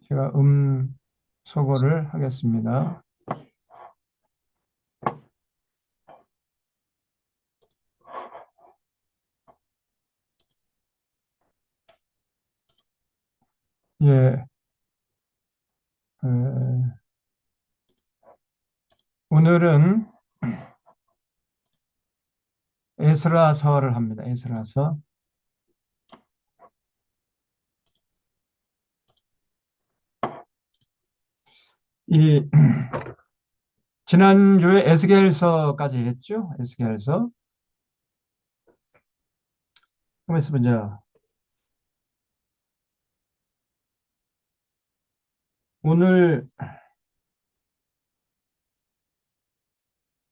제가 소거를 하겠습니다. 예, 에, 오늘은 에스라서를 합니다. 에스라서. 이 지난주에 에스겔서까지 했죠. 에스겔서. 그래서 먼저 오늘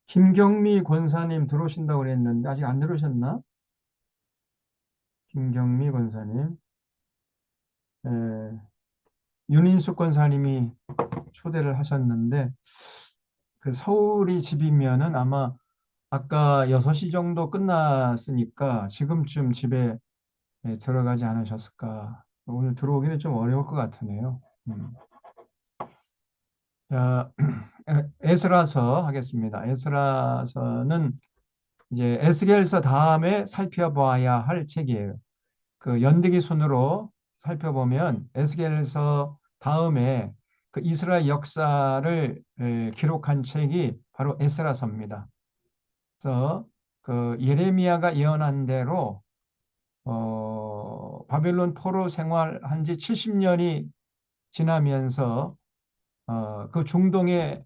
김경미 권사님 들어오신다고 그랬는데 아직 안 들어오셨나? 김경미 권사님. 에, 윤인숙 권사님이 초대를 하셨는데 그 서울이 집이면은 아마 아까 6시 정도 끝났으니까 지금쯤 집에 들어가지 않으셨을까. 오늘 들어오기는 좀 어려울 것 같으네요. 자, 에스라서 하겠습니다. 에스라서는 이제 에스겔서 다음에 살펴봐야 할 책이에요. 그 연대기 순으로 살펴보면 에스겔서 다음에 그 이스라엘 역사를 기록한 책이 바로 에스라서입니다. 그래서 그 예레미야가 예언한 대로 바벨론 포로 생활한 지 70년이 지나면서 그 중동의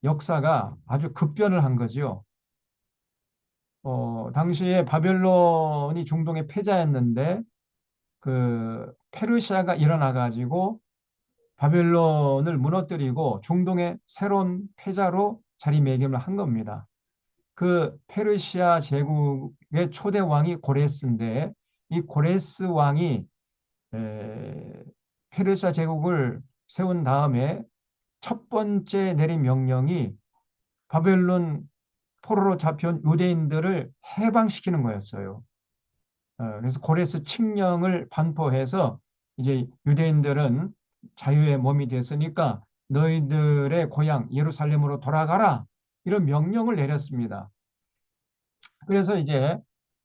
역사가 아주 급변을 한 거죠. 당시에 바벨론이 중동의 패자였는데 그 페르시아가 일어나 가지고 바벨론을 무너뜨리고 중동의 새로운 패자로 자리매김을 한 겁니다. 그 페르시아 제국의 초대 왕이 고레스인데 이 고레스 왕이 페르시아 제국을 세운 다음에 첫 번째 내린 명령이 바벨론 포로로 잡혀온 유대인들을 해방시키는 거였어요. 그래서 고레스 칙령을 반포해서 이제 유대인들은 자유의 몸이 됐으니까 너희들의 고향 예루살렘으로 돌아가라 이런 명령을 내렸습니다. 그래서 이제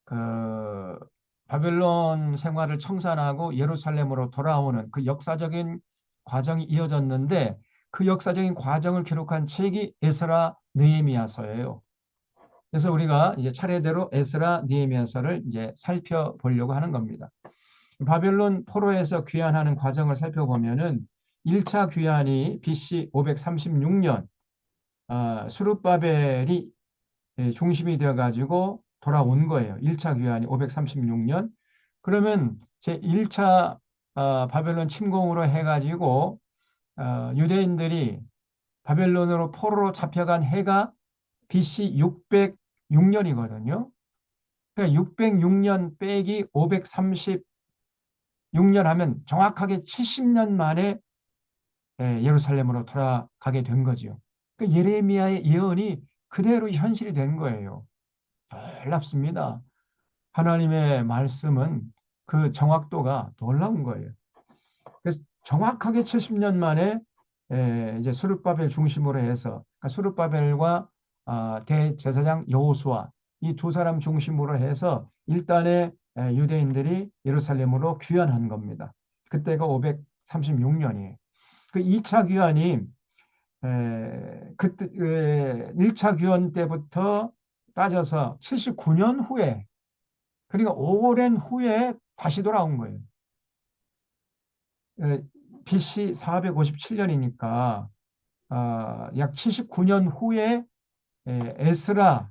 그 바벨론 생활을 청산하고 예루살렘으로 돌아오는 그 역사적인 과정이 이어졌는데 그 역사적인 과정을 기록한 책이 에스라 느헤미야서예요. 그래서 우리가 이제 차례대로 에스라 느헤미야서를 이제 살펴보려고 하는 겁니다. 바벨론 포로에서 귀환하는 과정을 살펴보면은 1차 귀환이 BC 536년 수룹바벨이 중심이 되어 가지고 돌아온 거예요. 1차 귀환이 536년. 그러면 제 1차 바벨론 침공으로 해가지고 유대인들이 바벨론으로 포로로 잡혀간 해가 BC 606년이거든요. 그러니까 606년 빼기 536년 하면 정확하게 70년 만에 예루살렘으로 돌아가게 된 거죠. 그러니까 예레미야의 예언이 그대로 현실이 된 거예요. 놀랍습니다. 하나님의 말씀은 그 정확도가 놀라운 거예요. 그래서 정확하게 70년 만에 이제 수르바벨 중심으로 해서 그러니까 수르바벨과 대제사장 여호수아 이 두 사람 중심으로 해서 일단의 유대인들이 예루살렘으로 귀환한 겁니다. 그때가 536년이에요. 그 2차 귀환이 그때 1차 귀환 때부터 따져서 79년 후에 그러니까 오랜 후에 다시 돌아온 거예요. BC 457년이니까 약 79년 후에 에스라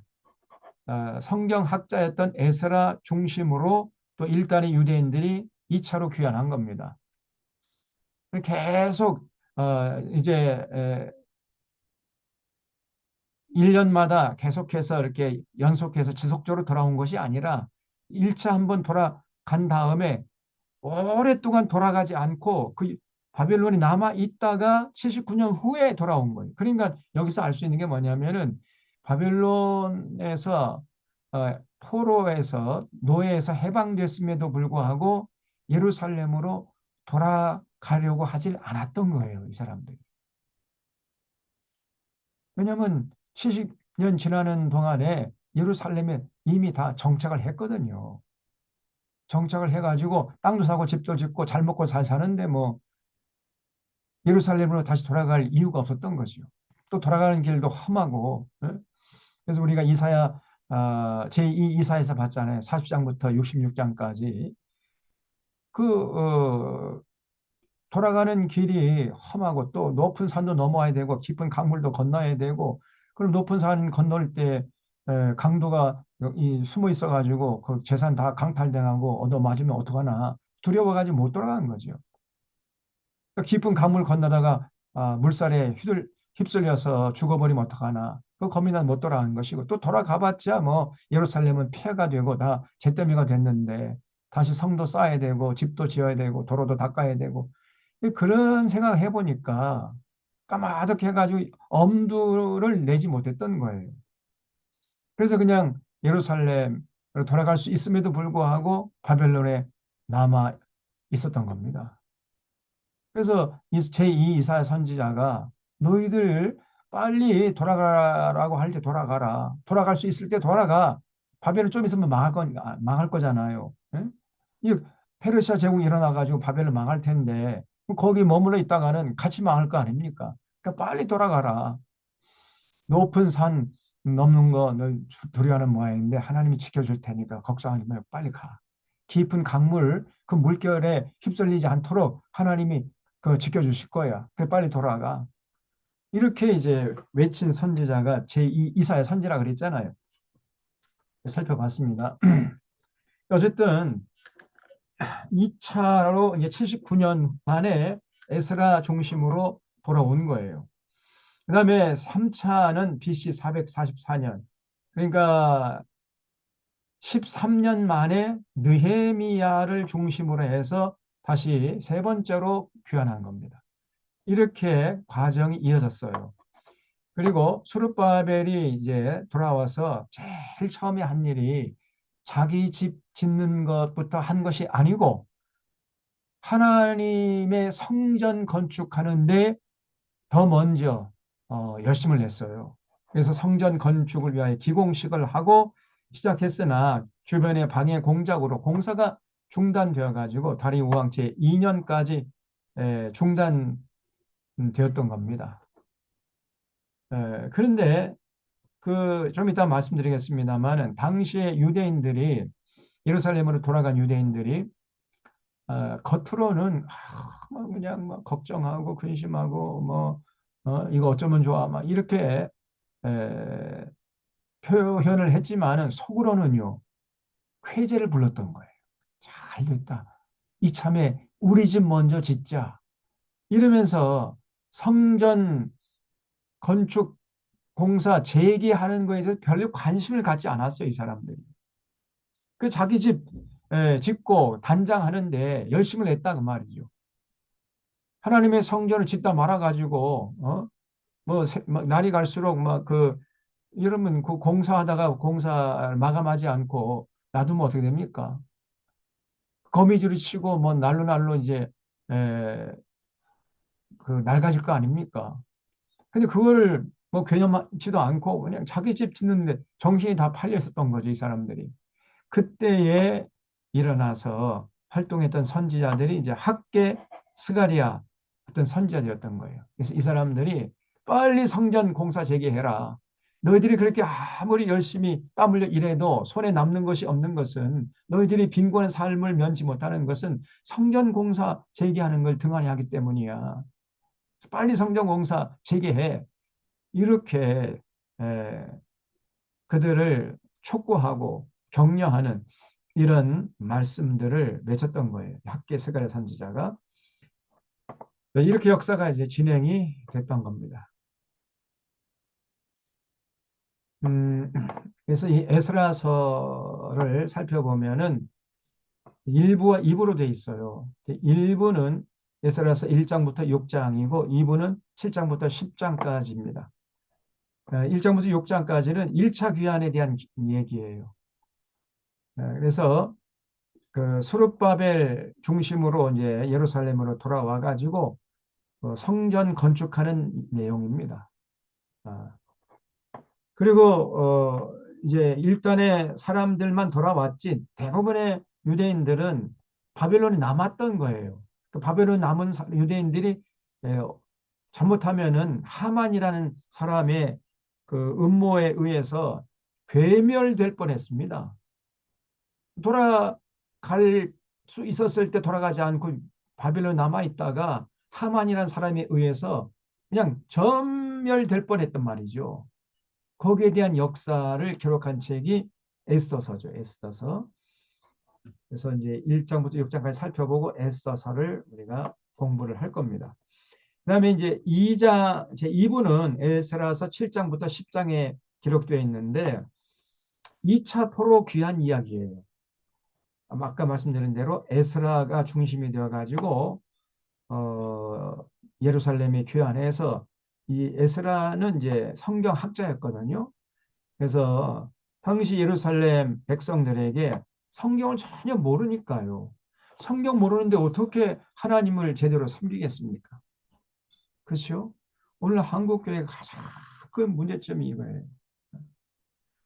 성경학자였던 에스라 중심으로 또 일단의 유대인들이 2차로 귀환한 겁니다. 계속 이제 1년마다 계속해서 이렇게 연속해서 지속적으로 돌아온 것이 아니라 1차 한번 돌아간 다음에 오랫동안 돌아가지 않고 그 바벨론이 남아 있다가 79년 후에 돌아온 거예요. 그러니까 여기서 알 수 있는 게 뭐냐면은 바벨론에서 포로에서 노예에서 해방됐음에도 불구하고 예루살렘으로 가려고 하질 않았던 거예요, 이 사람들이. 왜냐하면 70년 지나는 동안에 예루살렘에 이미 다 정착을 했거든요. 정착을 해가지고 땅도 사고 집도 짓고 잘 먹고 잘 사는데 뭐 예루살렘으로 다시 돌아갈 이유가 없었던 거죠. 또 돌아가는 길도 험하고. 예? 그래서 우리가 이사야 제2 이사에서 봤잖아요. 40장부터 66장까지 그 돌아가는 길이 험하고 또 높은 산도 넘어야 되고 깊은 강물도 건너야 되고 그럼 높은 산 건널 때 강도가 숨어 있어 가지고 그 재산 다 강탈당하고 얻어맞으면 어떡하나 두려워가지고 못 돌아가는 거죠. 깊은 강물 건너다가 물살에 휩쓸려서 죽어버리면 어떡하나. 그 겁이 못 돌아가는 것이고 또 돌아가봤자 뭐 예루살렘은 폐허가 되고 다 잿더미가 됐는데 다시 성도 쌓아야 되고 집도 지어야 되고 도로도 닦아야 되고 그런 생각을 해보니까 까마득 해가지고 엄두를 내지 못했던 거예요. 그래서 그냥 예루살렘으로 돌아갈 수 있음에도 불구하고 바벨론에 남아 있었던 겁니다. 그래서 제2 이사야 선지자가 너희들 빨리 돌아가라고 할 때 돌아가라. 돌아갈 수 있을 때 돌아가. 바벨론 좀 있으면 망할 거잖아요. 예? 이 페르시아 제국이 일어나가지고 바벨론 망할 텐데 거기 머물러 있다가는 같이 망할 거 아닙니까? 그러니까 빨리 돌아가라. 높은 산 넘는 거 너 두려워하는 모양인데 하나님이 지켜줄 테니까 걱정하지 말고 빨리 가. 깊은 강물 그 물결에 휩쓸리지 않도록 하나님이 그 지켜주실 거야. 그래 빨리 돌아가. 이렇게 이제 외친 선지자가 제2 이사야 선지라 그랬잖아요. 살펴봤습니다. 어쨌든 2차로 이제 79년 만에 에스라 중심으로 돌아온 거예요. 그 다음에 3차는 BC 444년. 그러니까 13년 만에 느헤미야를 중심으로 해서 다시 세 번째로 귀환한 겁니다. 이렇게 과정이 이어졌어요. 그리고 수르바벨이 이제 돌아와서 제일 처음에 한 일이 자기 집 짓는 것부터 한 것이 아니고 하나님의 성전 건축하는데 더 먼저 열심을 냈어요. 그래서 성전 건축을 위하여 기공식을 하고 시작했으나 주변의 방해 공작으로 공사가 중단되어 가지고 다리 우왕 제 2년까지 중단되었던 겁니다. 그런데 그 좀 이따 말씀드리겠습니다만은 당시에 유대인들이 예루살렘으로 돌아간 유대인들이 겉으로는 뭐 그냥 뭐 걱정하고 근심하고 뭐 이거 어쩌면 좋아 막 이렇게 에, 표현을 했지만은 속으로는요 회개를 불렀던 거예요. 잘 됐다. 이참에 우리 집 먼저 짓자. 이러면서 성전 건축 공사 재개하는 거에 대해서 별로 관심을 갖지 않았어요, 이 사람들이. 그 자기 집 짓고 단장하는데 열심을 냈다 그 말이죠. 하나님의 성전을 짓다 말아가지고 뭐 날이 갈수록 막그 이러면 그 공사하다가 공사 마감하지 않고 놔두면 어떻게 됩니까? 거미줄이 치고 뭐 날로 날로 이제 에, 그 낡아질 거 아닙니까? 근데 그거를 뭐 개념하지도 않고 그냥 자기 집 짓는데 정신이 다 팔려 있었던 거죠, 이 사람들이. 그때에 일어나서 활동했던 선지자들이 이제 학계 스가리아 어떤 선지자들이었던 거예요. 그래서 이 사람들이 빨리 성전 공사 재개해라. 너희들이 그렇게 아무리 열심히 땀 흘려 일해도 손에 남는 것이 없는 것은 너희들이 빈곤의 삶을 면치 못하는 것은 성전 공사 재개하는 걸 등한히 하기 때문이야. 빨리 성전 공사 재개해. 이렇게 에, 그들을 촉구하고 격려하는 이런 말씀들을 맺었던 거예요. 학계 스가랴 선지자가. 이렇게 역사가 이제 진행이 됐던 겁니다. 음, 그래서 이 에스라서를 살펴보면은 1부와 2부로 돼 있어요. 1부는 에스라서 1장부터 6장이고 2부는 7장부터 10장까지입니다. 1장부터 6장까지는 1차 귀환에 대한 얘기예요. 그래서 그 수룹바벨 중심으로 이제 예루살렘으로 돌아와 가지고 성전 건축하는 내용입니다. 아, 그리고 이제 일단의 사람들만 돌아왔지 대부분의 유대인들은 바벨론에 남았던 거예요. 그 바벨론 남은 유대인들이 에, 잘못하면은 하만이라는 사람의 그 음모에 의해서 괴멸될 뻔했습니다. 돌아갈 수 있었을 때 돌아가지 않고 바벨론 남아 있다가 하만이라는 사람에 의해서 그냥 전멸될 뻔했단 말이죠. 거기에 대한 역사를 기록한 책이 에스더서죠. 에스더서. 그래서 이제 1장부터 6장까지 살펴보고 에스더서를 우리가 공부를 할 겁니다. 그다음에 이제 2장 제 2부는 에스라서 7장부터 10장에 기록되어 있는데 2차 포로 귀환 이야기예요. 아까 말씀드린 대로 에스라가 중심이 되어 가지고 예루살렘에 귀환해서 이 에스라는 이제 성경 학자였거든요. 그래서 당시 예루살렘 백성들에게 성경을 전혀 모르니까요. 성경 모르는데 어떻게 하나님을 제대로 섬기겠습니까? 그렇죠? 오늘 한국 교회가 가장 큰 문제점이 이거예요.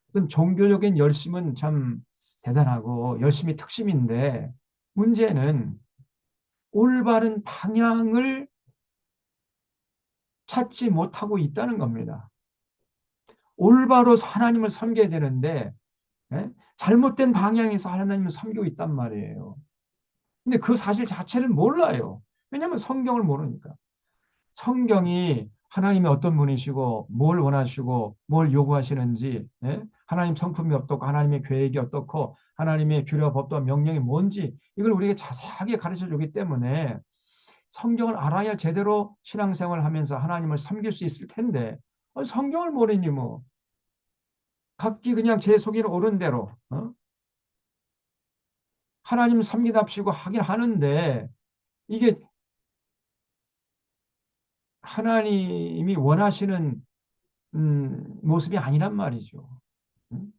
어떤 종교적인 열심은 참 대단하고 열심이 특심인데 문제는 올바른 방향을 찾지 못하고 있다는 겁니다. 올바로 하나님을 섬겨야 되는데 예? 잘못된 방향에서 하나님을 섬기고 있단 말이에요. 근데 그 사실 자체를 몰라요. 왜냐하면 성경을 모르니까. 성경이 하나님이 어떤 분이시고 뭘 원하시고 뭘 요구하시는지 예? 하나님 성품이 어떻고 하나님의 계획이 어떻고 하나님의 규례 법도 명령이 뭔지 이걸 우리에게 자세하게 가르쳐 주기 때문에 성경을 알아야 제대로 신앙생활을 하면서 하나님을 섬길 수 있을 텐데 성경을 모르니 뭐 각기 그냥 제 속에는 옳은 대로 하나님 섬기답시고 하긴 하는데 이게 하나님이 원하시는 모습이 아니란 말이죠. 음?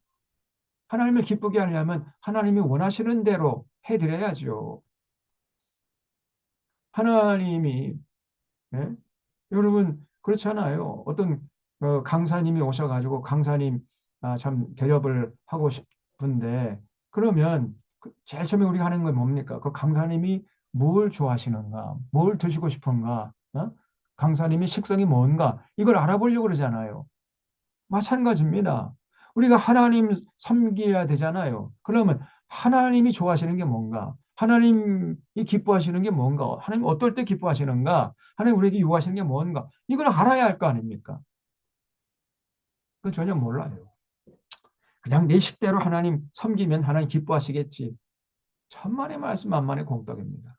하나님을 기쁘게 하려면 하나님이 원하시는 대로 해드려야죠. 하나님이 예? 여러분 그렇잖아요. 어떤 강사님이 오셔가지고 강사님 참 대접을 하고 싶은데 그러면 제일 처음에 우리가 하는 건 뭡니까? 그 강사님이 뭘 좋아하시는가, 뭘 드시고 싶은가, 강사님이 식성이 뭔가 이걸 알아보려고 그러잖아요. 마찬가지입니다. 우리가 하나님 섬겨야 되잖아요. 그러면 하나님이 좋아하시는 게 뭔가? 하나님이 기뻐하시는 게 뭔가? 하나님 어떨 때 기뻐하시는가? 하나님 우리에게 요구하시는 게 뭔가? 이걸 알아야 할 거 아닙니까? 그건 전혀 몰라요. 그냥 내 식대로 하나님 섬기면 하나님 기뻐하시겠지. 천만의 말씀 만만의 공덕입니다.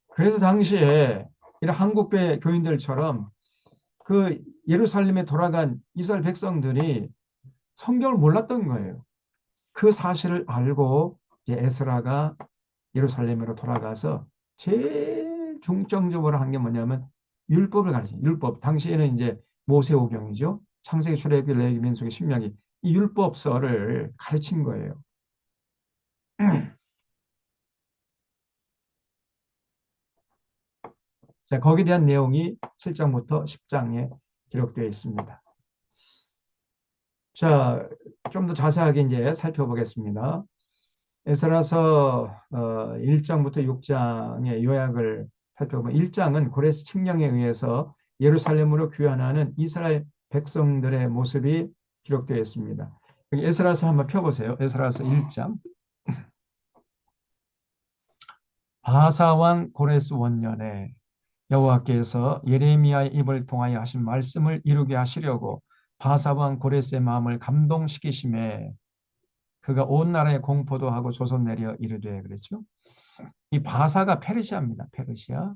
그래서 당시에 이런 한국배 교인들처럼 그 예루살렘에 돌아간 이스라엘 백성들이 성경을 몰랐던 거예요. 그 사실을 알고 이제 에스라가 예루살렘으로 돌아가서 제일 중점적으로 한 게 뭐냐면 율법을 가르쳐요. 율법. 당시에는 이제 모세오경이죠. 창세기, 출애굽기, 레위기, 민수기, 신명기 이 율법서를 가르친 거예요. 자, 거기에 대한 내용이 7장부터 10장에 기록되어 있습니다. 자, 좀 더 자세하게 이제 살펴보겠습니다. 에스라서 1장부터 6장의 요약을 살펴보면 1장은 고레스 칙령에 의해서 예루살렘으로 귀환하는 이스라엘 백성들의 모습이 기록되어 있습니다. 여기 에스라서 한번 펴보세요. 에스라서 1장. 바사 왕 고레스 원년에 여호와께서 예레미야의 입을 통하여 하신 말씀을 이루게 하시려고 바사 왕 고레스의 마음을 감동시키심에 그가 온 나라에 공포도 하고 조선 내려 이르되 그랬죠. 이 바사가 페르시아입니다. 페르시아.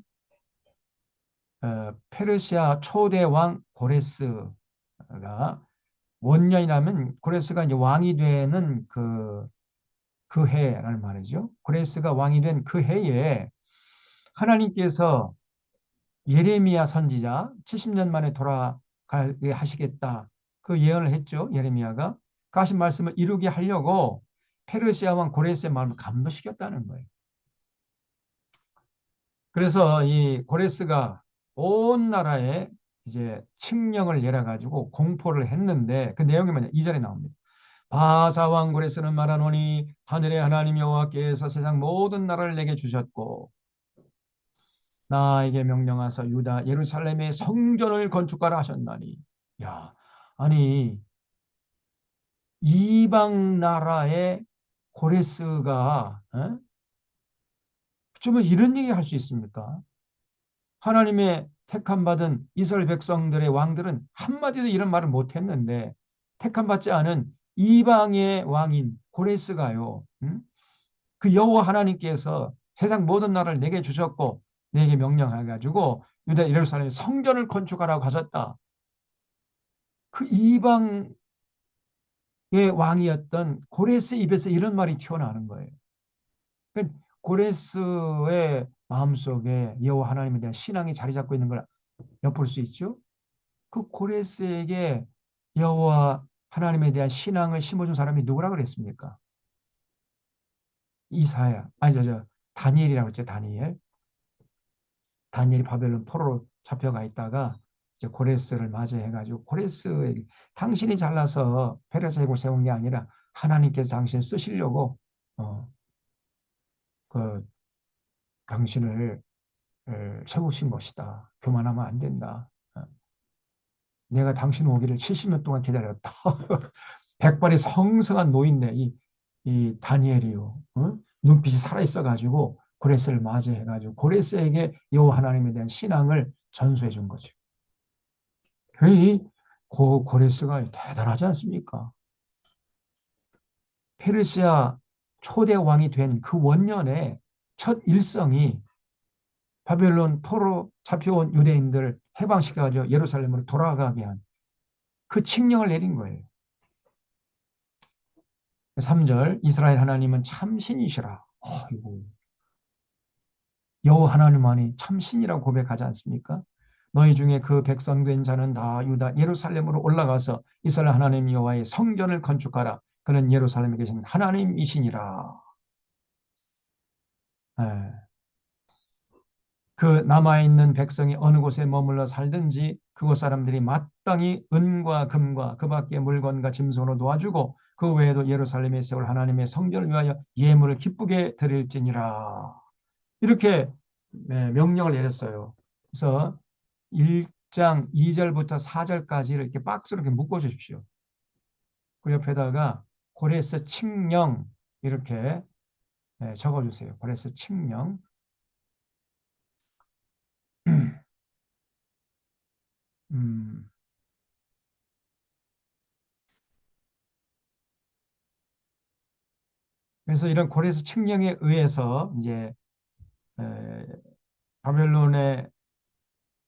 페르시아 초대 왕 고레스가 원년이라면 고레스가 이제 왕이 되는 그 해라는 말이죠. 고레스가 왕이 된 그 해에 하나님께서 예레미야 선지자 70년 만에 돌아가게 하시겠다. 그 예언을 했죠. 예레미야가. 그 하신 말씀을 이루게 하려고 페르시아 왕 고레스의 마음을 감동시켰다는 거예요. 그래서 이 고레스가 온 나라에 이제 칙령을 내려가지고 공포를 했는데 그 내용이 뭐냐? 2절에 나옵니다. 바사 왕 고레스는 말하노니 하늘의 하나님 여호와께서 세상 모든 나라를 내게 주셨고 나에게 명령하사 유다 예루살렘의 성전을 건축하라 하셨나니. 야, 아니 이방 나라의 고레스가 좀 이런 얘기 할 수 있습니까? 하나님의 택함 받은 이스라엘 백성들의 왕들은 한마디도 이런 말을 못 했는데 택함 받지 않은 이방의 왕인 고레스가요. 그 여호와 하나님께서 세상 모든 나라를 내게 주셨고 내게 명령해 가지고 유다 예루살렘에 성전을 건축하라고 하셨다. 그 이방의 왕이었던 고레스 입에서 이런 말이 튀어나오는 거예요. 그러니까 고레스의 마음속에 여호와 하나님에 대한 신앙이 자리 잡고 있는 걸 엿볼 수 있죠. 그 고레스에게 여호와 하나님에 대한 신앙을 심어준 사람이 누구라 그랬습니까? 이사야, 아니 다니엘이라고 했죠. 다니엘. 다니엘이 바벨론 포로로 잡혀가 있다가 이제 고레스를 맞이해가지고 고레스에게 당신이 잘나서 페르시아 제국을 세운 게 아니라 하나님께서 당신을 쓰시려고 어, 그 당신을 세우신 것이다. 교만하면 안 된다. 내가 당신 오기를 70년 동안 기다렸다. 백발의 성성한 노인네 이 다니엘이요. 눈빛이 살아있어가지고 고레스를 맞이해가지고 고레스에게 여호와 하나님에 대한 신앙을 전수해 준 거죠. 이 고레스가 대단하지 않습니까? 페르시아 초대 왕이 된 그 원년에 첫 일성이 바벨론 포로 잡혀온 유대인들을 해방시켜가지고 예루살렘으로 돌아가게 한 그 칙령을 내린 거예요. 3절 이스라엘 하나님은 참신이시라. 아이고, 여호와 하나님만이 참신이라고 고백하지 않습니까? 너희 중에 그 백성 된 자는 다 유다 예루살렘으로 올라가서 이스라엘 하나님 여호와의 성전을 건축하라. 그는 예루살렘에 계신 하나님이시니라. 예. 그 남아있는 백성이 어느 곳에 머물러 살든지 그곳 사람들이 마땅히 은과 금과 그 밖의 물건과 짐승으로 도와주고 그 외에도 예루살렘에 세울 하나님의 성전을 위하여 예물을 기쁘게 드릴지니라. 이렇게 명령을 내렸어요. 그래서 1장 2절부터 4절까지를 이렇게 박스로 이렇게 묶어 주십시오. 그 옆에다가 고레스 칙령 이렇게 적어 주세요. 고레스 칙령. 음, 그래서 이런 고레스 칙령에 의해서 이제 에, 바벨론의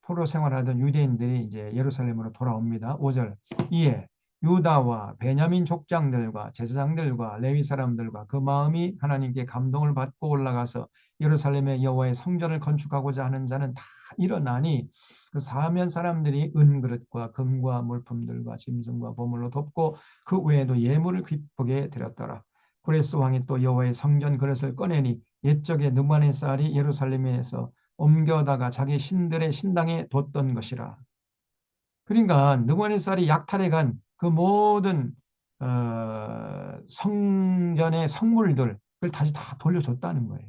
포로 생활하던 유대인들이 이제 예루살렘으로 돌아옵니다. 5절. 이에 유다와 베냐민 족장들과 제사장들과 레위 사람들과 그 마음이 하나님께 감동을 받고 올라가서 예루살렘의 여호와의 성전을 건축하고자 하는 자는 다 일어나니 그 사면 사람들이 은그릇과 금과 물품들과 짐승과 보물로 덮고 그 외에도 예물을 기쁘게 드렸더라. 고레스 왕이 또 여호와의 성전 그릇을 꺼내니 옛적에 느부갓네살이 예루살렘에서 옮겨다가 자기 신들의 신당에 뒀던 것이라. 그러니까 느부갓네살이 약탈해 간 그 모든 성전의 성물들을 다시 다 돌려줬다는 거예요.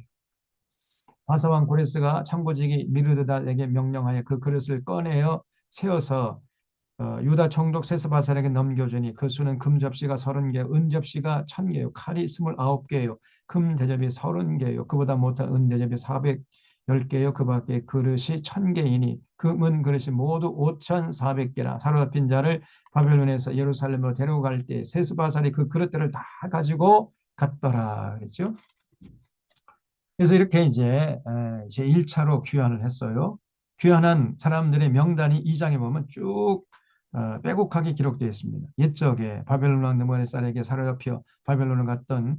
바사왕 고레스가 창고지기 미르드닷에게 명령하여 그 그릇을 꺼내어 세워서 유다 총독 세스바살에게 넘겨주니 그 수는 금 접시가 30개, 은 접시가 1000개요, 칼이 29개요, 금 대접이 30개요, 그보다 못한 은 대접이 410개요, 그 밖에 그릇이 1000개이니 금은 그릇이 모두 5400개라. 사로잡힌 자를 바벨론에서 예루살렘으로 데려갈 때 세스바살이 그 그릇들을 다 가지고 갔더라. 그랬죠. 그래서 이렇게 이제 1차로 귀환을 했어요. 귀환한 사람들의 명단이 2장에 보면 쭉 빼곡하게 기록되어 있습니다. 옛적에 바벨론 왕 느부갓네살에게 사로잡혀 바벨론을 갔던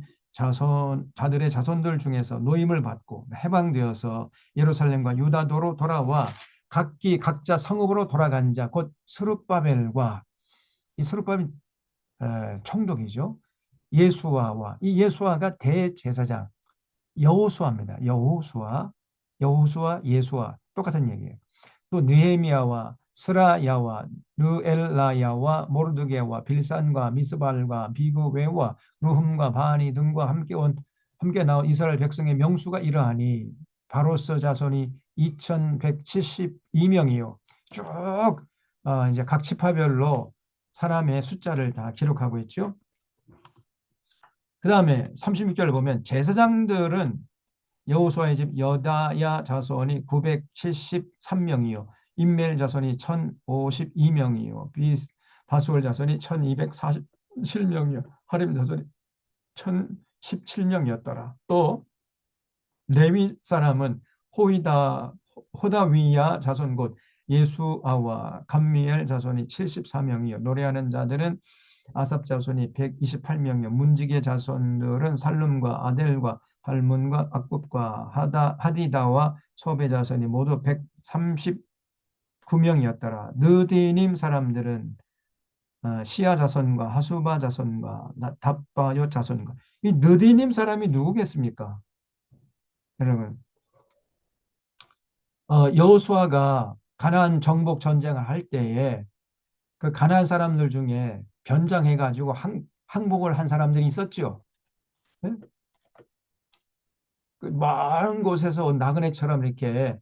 자들의 자손들 중에서 노임을 받고 해방되어서 예루살렘과 유다도로 돌아와 각자 성읍으로 돌아간 자 곧 스룹바벨과 이 스룹바벨 총독이죠. 예수아와, 이 예수아가 대제사장 여호수아입니다. 여호수아, 예수아 똑같은 얘기예요. 또 느헤미야와 스라야와 르엘라야와 모르드게와 빌산과 미스발과 비그웨와 루흠과 바니 등과 함께 나온 이스라엘 백성의 명수가 이러하니 바로스 자손이 2172명이요. 쭉 이제 각 지파별로 사람의 숫자를 다 기록하고 있죠. 그 다음에 36절을 보면 제사장들은 여호수아의 집 여다야 자손이 973명이요. 인멜 자손이 1052명이요. 바수올 자손이 1247명이요. 하림 자손이 1017명이었더라. 또 레위 사람은 호다위야 자손 곧 예수아와 감미엘 자손이 74명이요. 노래하는 자들은 아삽 자손이 128명이요. 문지기의 자손들은 살룸과 아델과 달문과 악굽과 하디다와 소베 자손이 모두 139명이었더라. 느디님 사람들은 시아 자손과 하수바 자손과 답바요 자손과 이 느디님 사람이 누구겠습니까? 여러분, 여호수아가 가나안 정복 전쟁을 할 때에 그 가나안 사람들 중에 변장해가지고 항복을 한 사람들이 있었죠. 네? 그 먼 곳에서 온 나그네처럼 이렇게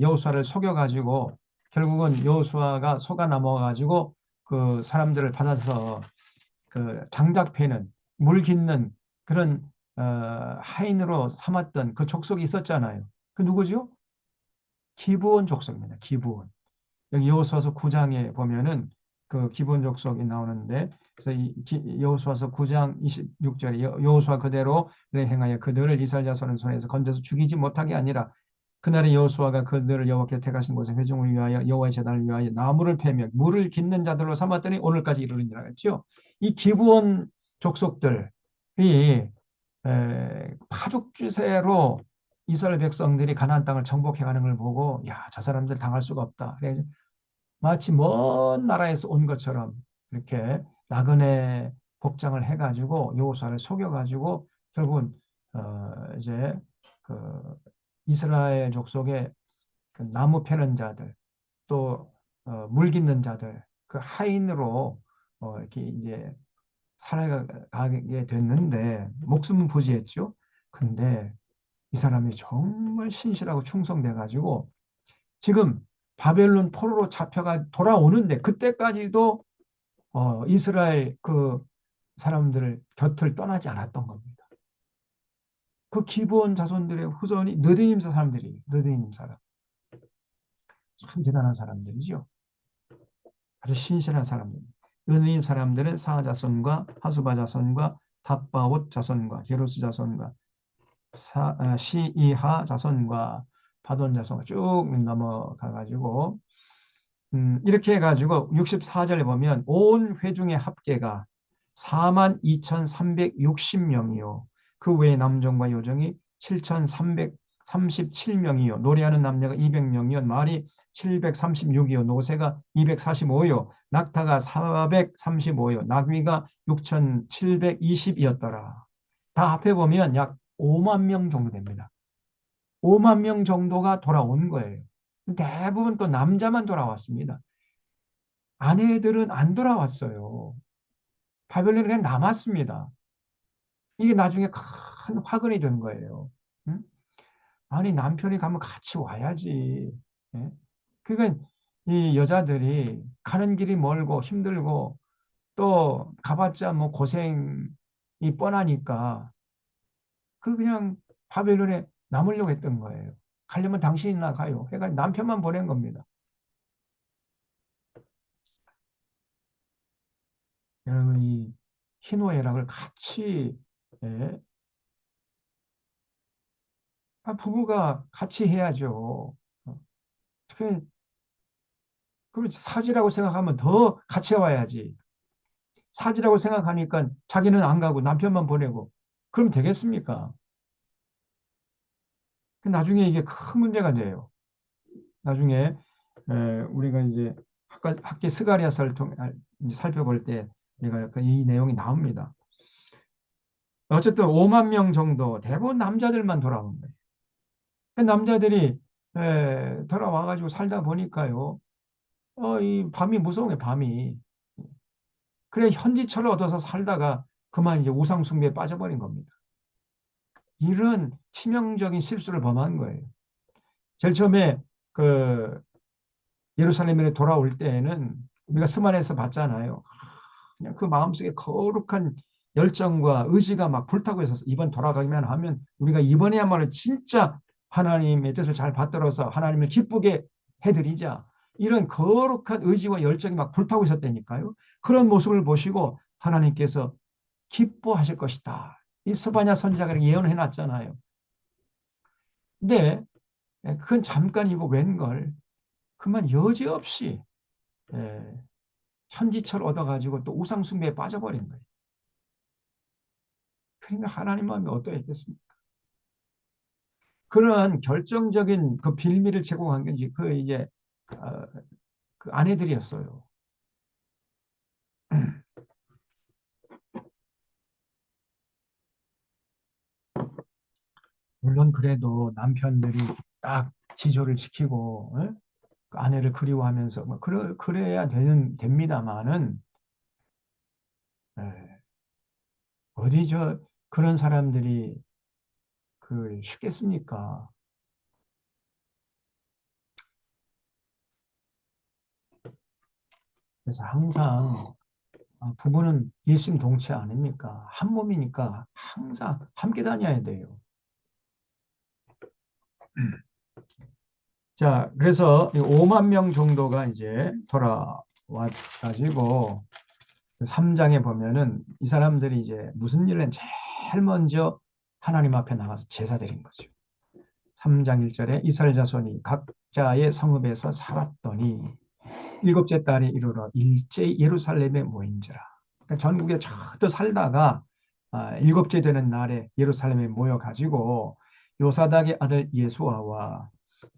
여호수아를 속여가지고 결국은 여호수아가 속아 넘어가지고 그 사람들을 받아서 그 장작 패는 물 깃는 그런 하인으로 삼았던 그 족속이 있었잖아요. 그 누구죠? 기브온 족속입니다. 기브온. 여기 여호수아서 9장에 보면은 그 기본 족속이 나오는데 그래서 이 여호수아서 9장 26절에 여호수아 그대로 행하여 그들을 이스라엘 자손의 손에서 건져서 죽이지 못하게 아니라 그날에 여호수아가 그들을 여호와께서 택하신 곳에 회중을 위하여 여호와의 제단을 위하여 나무를 패며 물을 깃는 자들로 삼았더니 오늘까지 이르느니라 했죠. 이 기브온 족속들이 파죽지세로 이스라엘 백성들이 가나안 땅을 정복해 가는 걸 보고 야, 저 사람들 당할 수가 없다. 그래 마치 먼 나라에서 온 것처럼 이렇게 나그네 복장을 해가지고 여호수아를 속여가지고 결국은 이제 그 이스라엘 족속의 그 나무 패는 자들 또 물 깃는 자들 그 하인으로 이렇게 이제 살아가게 됐는데 목숨은 부지했죠. 근데 이 사람이 정말 신실하고 충성돼가지고 지금 바벨론 포로로 잡혀가 돌아오는데 그때까지도 이스라엘 그 사람들을 곁을 떠나지 않았던 겁니다. 그 기브온 자손들의 후손이 느디님 사람들이 느디님 사람 참 대단한 사람들이죠. 아주 신실한 사람들. 느디님 사람들은 사하 자손과 하수바 자손과 답바옷 자손과 게로스 자손과 시이하 자손과 바돈 자손과 쭉 넘어가 가지고 이렇게 해가지고 64절에 보면 온 회중의 합계가 42,360명이요. 그 외에 남종과 여종이 7,337명이요. 노래하는 남녀가 200명이요. 말이 736이요. 노새가 245요. 낙타가 435요. 나귀가 6,720이었더라. 다 합해 보면 약 5만 명 정도 됩니다. 5만 명 정도가 돌아온 거예요. 대부분 또 남자만 돌아왔습니다. 아내들은 안 돌아왔어요. 바벨론에 그냥 남았습니다. 이게 나중에 큰 화근이 된 거예요. 응? 아니 남편이 가면 같이 와야지. 예? 그러니까 이 여자들이 가는 길이 멀고 힘들고 또 가봤자 뭐 고생이 뻔하니까 그 그냥 바벨론에 남으려고 했던 거예요. 가려면 당신이나 가요. 그러니까 남편만 보낸 겁니다. 여러분 이 희노애락을 같이 예? 부부가 같이 해야죠. 그 그렇지 사지라고 생각하면 더 같이 와야지. 사지라고 생각하니까 자기는 안 가고 남편만 보내고 그럼 되겠습니까? 나중에 이게 큰 문제가 돼요. 나중에 우리가 이제 학계 스가랴서를 통해 살펴볼 때 내가 이 내용이 나옵니다. 어쨌든 5만 명 정도 대부분 남자들만 돌아온 거예요. 그 남자들이 돌아와가지고 살다 보니까요. 이 밤이 무서운 거예요, 밤이. 그래 현지철을 얻어서 살다가 그만 이제 우상 숭배에 빠져버린 겁니다. 이런 치명적인 실수를 범한 거예요. 제일 처음에 그 예루살렘에 돌아올 때에는 우리가 스마에서 봤잖아요. 그냥 그 마음속에 거룩한 열정과 의지가 막 불타고 있어서 이번 돌아가기만 하면 우리가 이번에야말로 진짜 하나님의 뜻을 잘 받들어서 하나님을 기쁘게 해드리자. 이런 거룩한 의지와 열정이 막 불타고 있었다니까요. 그런 모습을 보시고 하나님께서 기뻐하실 것이다. 이 스바냐 선지자가 이렇게 예언을 해놨잖아요. 근데 그건 잠깐이고 웬걸 그만 여지없이 예, 현지철 얻어가지고 또 우상 숭배에 빠져버린 거예요. 그러니까 하나님 마음이 어떠했겠습니까? 그런 결정적인 그 빌미를 제공한 게 이제 그 이제 어, 그 아내들이었어요. 물론 그래도 남편들이 딱 지조를 지키고 그 아내를 그리워하면서 뭐 그래야 됩니다만은 에, 어디 그런 사람들이 그 쉽겠습니까? 그래서 항상 부부는 일심동체 아닙니까? 한 몸이니까 항상 함께 다녀야 돼요. 자, 그래서 5만 명 정도가 이제 돌아와 가지고 3장에 보면은 이 사람들이 이제 무슨 일을 제일 먼저 하나님 앞에 나가서 제사 드린 거죠. 3장 1절에 이스라엘 자손이 각자의 성읍에서 살았더니 일곱째 달에 이르러 일제히 예루살렘에 모인지라. 그러니까 전국에 저도 살다가 일곱째 되는 날에 예루살렘에 모여 가지고 요사닥의 아들 예수아와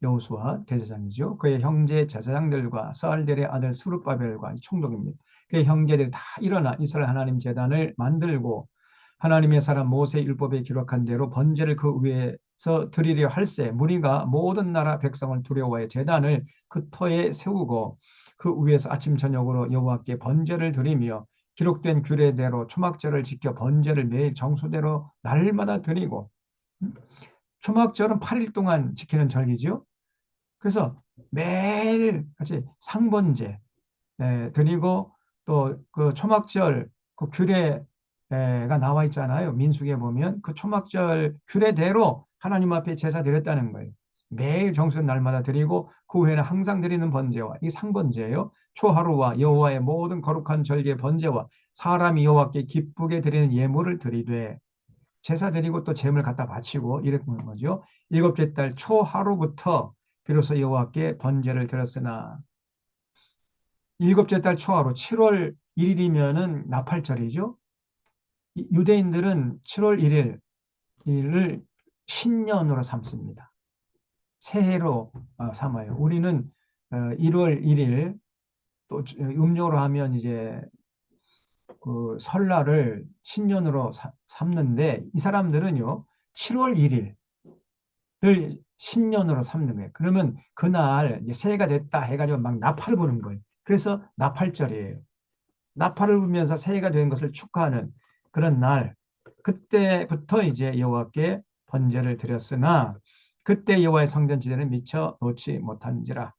여호수아 대제사장이죠. 그의 형제 제사장들과 스알델의 아들 스룹바벨과 총독입니다. 그의 형제들이 다 일어나 이스라엘 하나님 제단을 만들고 하나님의 사람 모세 율법에 기록한 대로 번제를 그 위에서 드리려 할세 무리가 모든 나라 백성을 두려워해 제단을 그 터에 세우고 그 위에서 아침 저녁으로 여호와께 번제를 드리며 기록된 규례대로 초막절을 지켜 번제를 매일 정수대로 날마다 드리고 초막절은 8일 동안 지키는 절기죠. 그래서 매일 같이 상번제 드리고 또 그 초막절 그 규례가 나와 있잖아요. 민수기에 보면 그 초막절 규례대로 하나님 앞에 제사 드렸다는 거예요. 매일 정수는 날마다 드리고 그 후에는 항상 드리는 번제와 이 상번제예요. 초하루와 여호와의 모든 거룩한 절기의 번제와 사람이 여호와께 기쁘게 드리는 예물을 드리되 제사 드리고 또 제물 갖다 바치고 이랬는 거죠. 일곱째 달 초하루부터 비로소 여호와께 번제를 드렸으나 일곱째 달 초하루 7월 1일이면은 나팔절이죠. 유대인들은 7월 1일을 신년으로 삼습니다. 새해로 삼아요. 우리는 1월 1일 또 음력으로 하면 이제 그 설날을 신년으로 삼는데 이 사람들은요 7월 1일을 신년으로 삼는 거예요. 그러면 그날 이제 새해가 됐다 해가지고 막 나팔 부는 거예요. 그래서 나팔절이에요. 나팔을 불면서 새해가 된 것을 축하하는 그런 날, 그때부터 이제 여호와께 번제를 드렸으나 그때 여호와의 성전 지대는 미처 놓지 못한지라.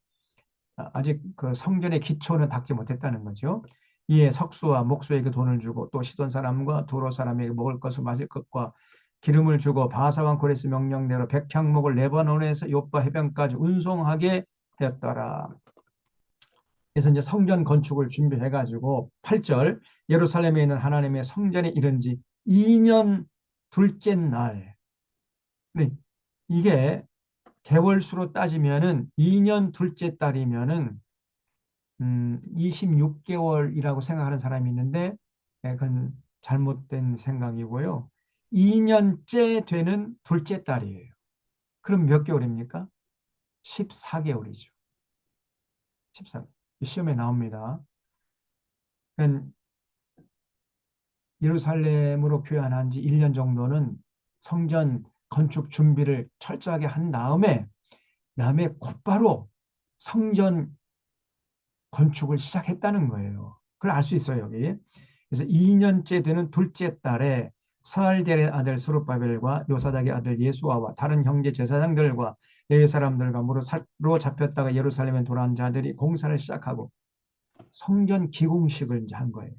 아직 그 성전의 기초는 닦지 못했다는 거죠. 이에 석수와 목수에게 돈을 주고 또 시돈 사람과 두로 사람에게 먹을 것을 마실 것과 기름을 주고 바사왕 고레스 명령대로 백향목을 레바논에서 요빠 해변까지 운송하게 되었더라. 그래서 이제 성전 건축을 준비해 가지고 8절 예루살렘에 있는 하나님의 성전에 이른 지 2년 둘째 날. 네, 이게 개월수로 따지면은 2년 둘째 달이면은 26개월이라고 생각하는 사람이 있는데 그건 잘못된 생각이고요. 2년째 되는 둘째 달이에요. 그럼 몇 개월입니까? 14개월이죠. 14. 시험에 나옵니다. 예루살렘으로 귀환한 지 1년 정도는 성전 건축 준비를 철저하게 한 다음에 곧바로 성전 건축을 시작했다는 거예요. 그걸 알 수 있어요, 여기. 그래서 2년째 되는 둘째 달에 스알델의 아들 스룹바벨과 요사닥의 아들 예수아와 다른 형제 제사장들과 레위 사람들과 무로 잡혔다가 예루살렘에 돌아온 자들이 공사를 시작하고 성전 기공식을 이제 한 거예요.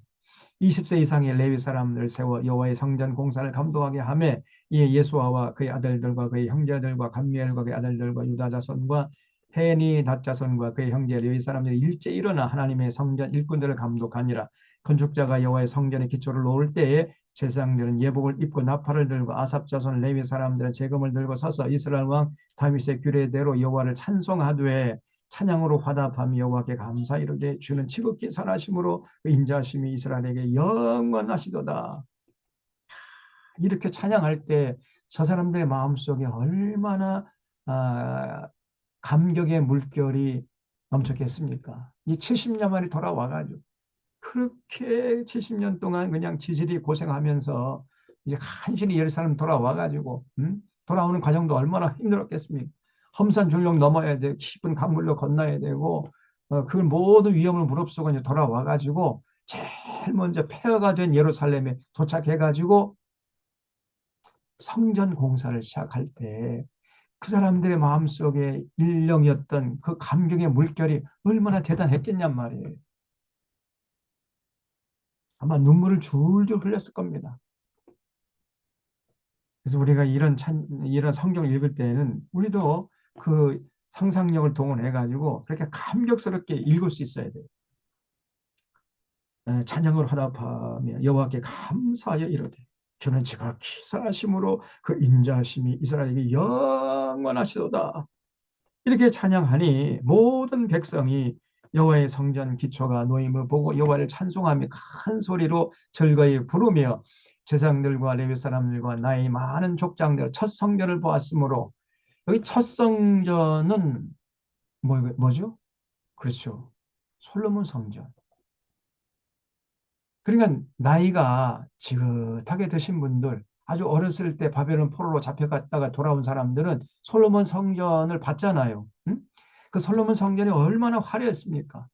20세 이상의 레위 사람을 세워 여호와의 성전 공사를 감독하게 하며 이에 예수아와 그의 아들들과 그의 형제들과 감미엘과 그의 아들들과 유다 자손과 헤니 닷 자손과 그의 형제 레위 사람들이 일제 일어나 하나님의 성전 일꾼들을 감독하니라. 건축자가 여호와의 성전의 기초를 놓을 때에 제사장들은 예복을 입고 나팔을 들고 아삽 자손 레위 사람들은 재금을 들고 서서 이스라엘 왕 다윗의 규례대로 여호와를 찬송하되 찬양으로 화답하며 여호와께 감사 이르되 주는 지극히 선하심으로 그 인자하심이 이스라엘에게 영원하시도다. 이렇게 찬양할 때 저 사람들의 마음속에 얼마나 감격의 물결이 넘쳤겠습니까? 이 70년 만에 돌아와가지고 그렇게 70년 동안 그냥 지질이 고생하면서 이제 간신히 예루살렘 돌아와가지고 돌아오는 과정도 얼마나 힘들었겠습니까? 험산 줄령 넘어야 돼, 깊은 강물로 건너야 되고 그 모든 위험을 무릅쓰고 이제 돌아와가지고 제일 먼저 폐허가 된 예루살렘에 도착해가지고 성전 공사를 시작할 때 그 사람들의 마음속에 일령이었던 그 감격의 물결이 얼마나 대단했겠냔 말이에요. 아마 눈물을 줄줄 흘렸을 겁니다. 그래서 우리가 이런 성경을 읽을 때는 우리도 그 상상력을 동원해 가지고 그렇게 감격스럽게 읽을 수 있어야 돼요. 찬양을 화답하며 여호와께 감사하여 이르되 주는 지극히 선하심으로 그 인자하심이 이스라엘에게 영원하시도다. 이렇게 찬양하니 모든 백성이 여호와의 성전 기초가 놓임을 보고 여호와를 찬송하며 큰 소리로 즐거이 부르며 제사장들과 레위 사람들과 나의 많은 족장들 첫 성전을 보았으므로 여기 첫 성전은 뭐죠? 그렇죠. 솔로몬 성전. 그러니까 나이가 지긋하게 드신 분들 아주 어렸을 때 바벨론 포로로 잡혀갔다가 돌아온 사람들은 솔로몬 성전을 봤잖아요. 응? 그 솔로몬 성전이 얼마나 화려했습니까?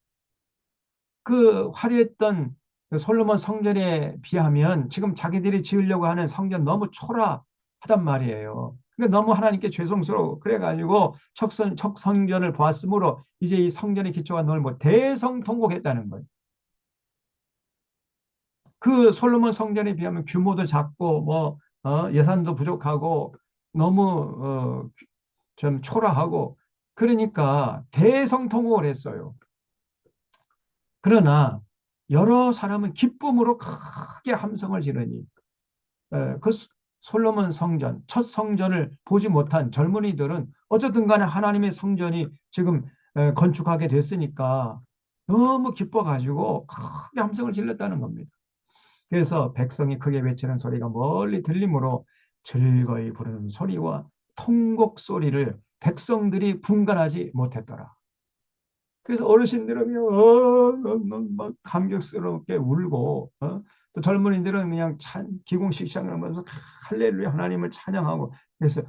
그 화려했던 그 솔로몬 성전에 비하면 지금 자기들이 지으려고 하는 성전 너무 초라하단 말이에요. 그러니까 너무 하나님께 죄송스러워. 그래가지고 첫 성전을 보았으므로 이제 이 성전의 기초가 넓고 대성통곡했다는 거예요. 그 솔로몬 성전에 비하면 규모도 작고 예산도 부족하고 너무 좀 초라하고 그러니까 대성통곡을 했어요. 그러나 여러 사람은 기쁨으로 크게 함성을 지르니 그 솔로몬 성전, 첫 성전을 보지 못한 젊은이들은 어쨌든 간에 하나님의 성전이 지금 건축하게 됐으니까 너무 기뻐가지고 크게 함성을 질렀다는 겁니다. 그래서 백성이 크게 외치는 소리가 멀리 들리므로 즐거이 부르는 소리와 통곡 소리를 백성들이 분간하지 못했더라. 그래서 어르신들은 막 감격스럽게 울고 또 젊은이들은 그냥 기공식 시작하면서 할렐루야 하나님을 찬양하고 그래서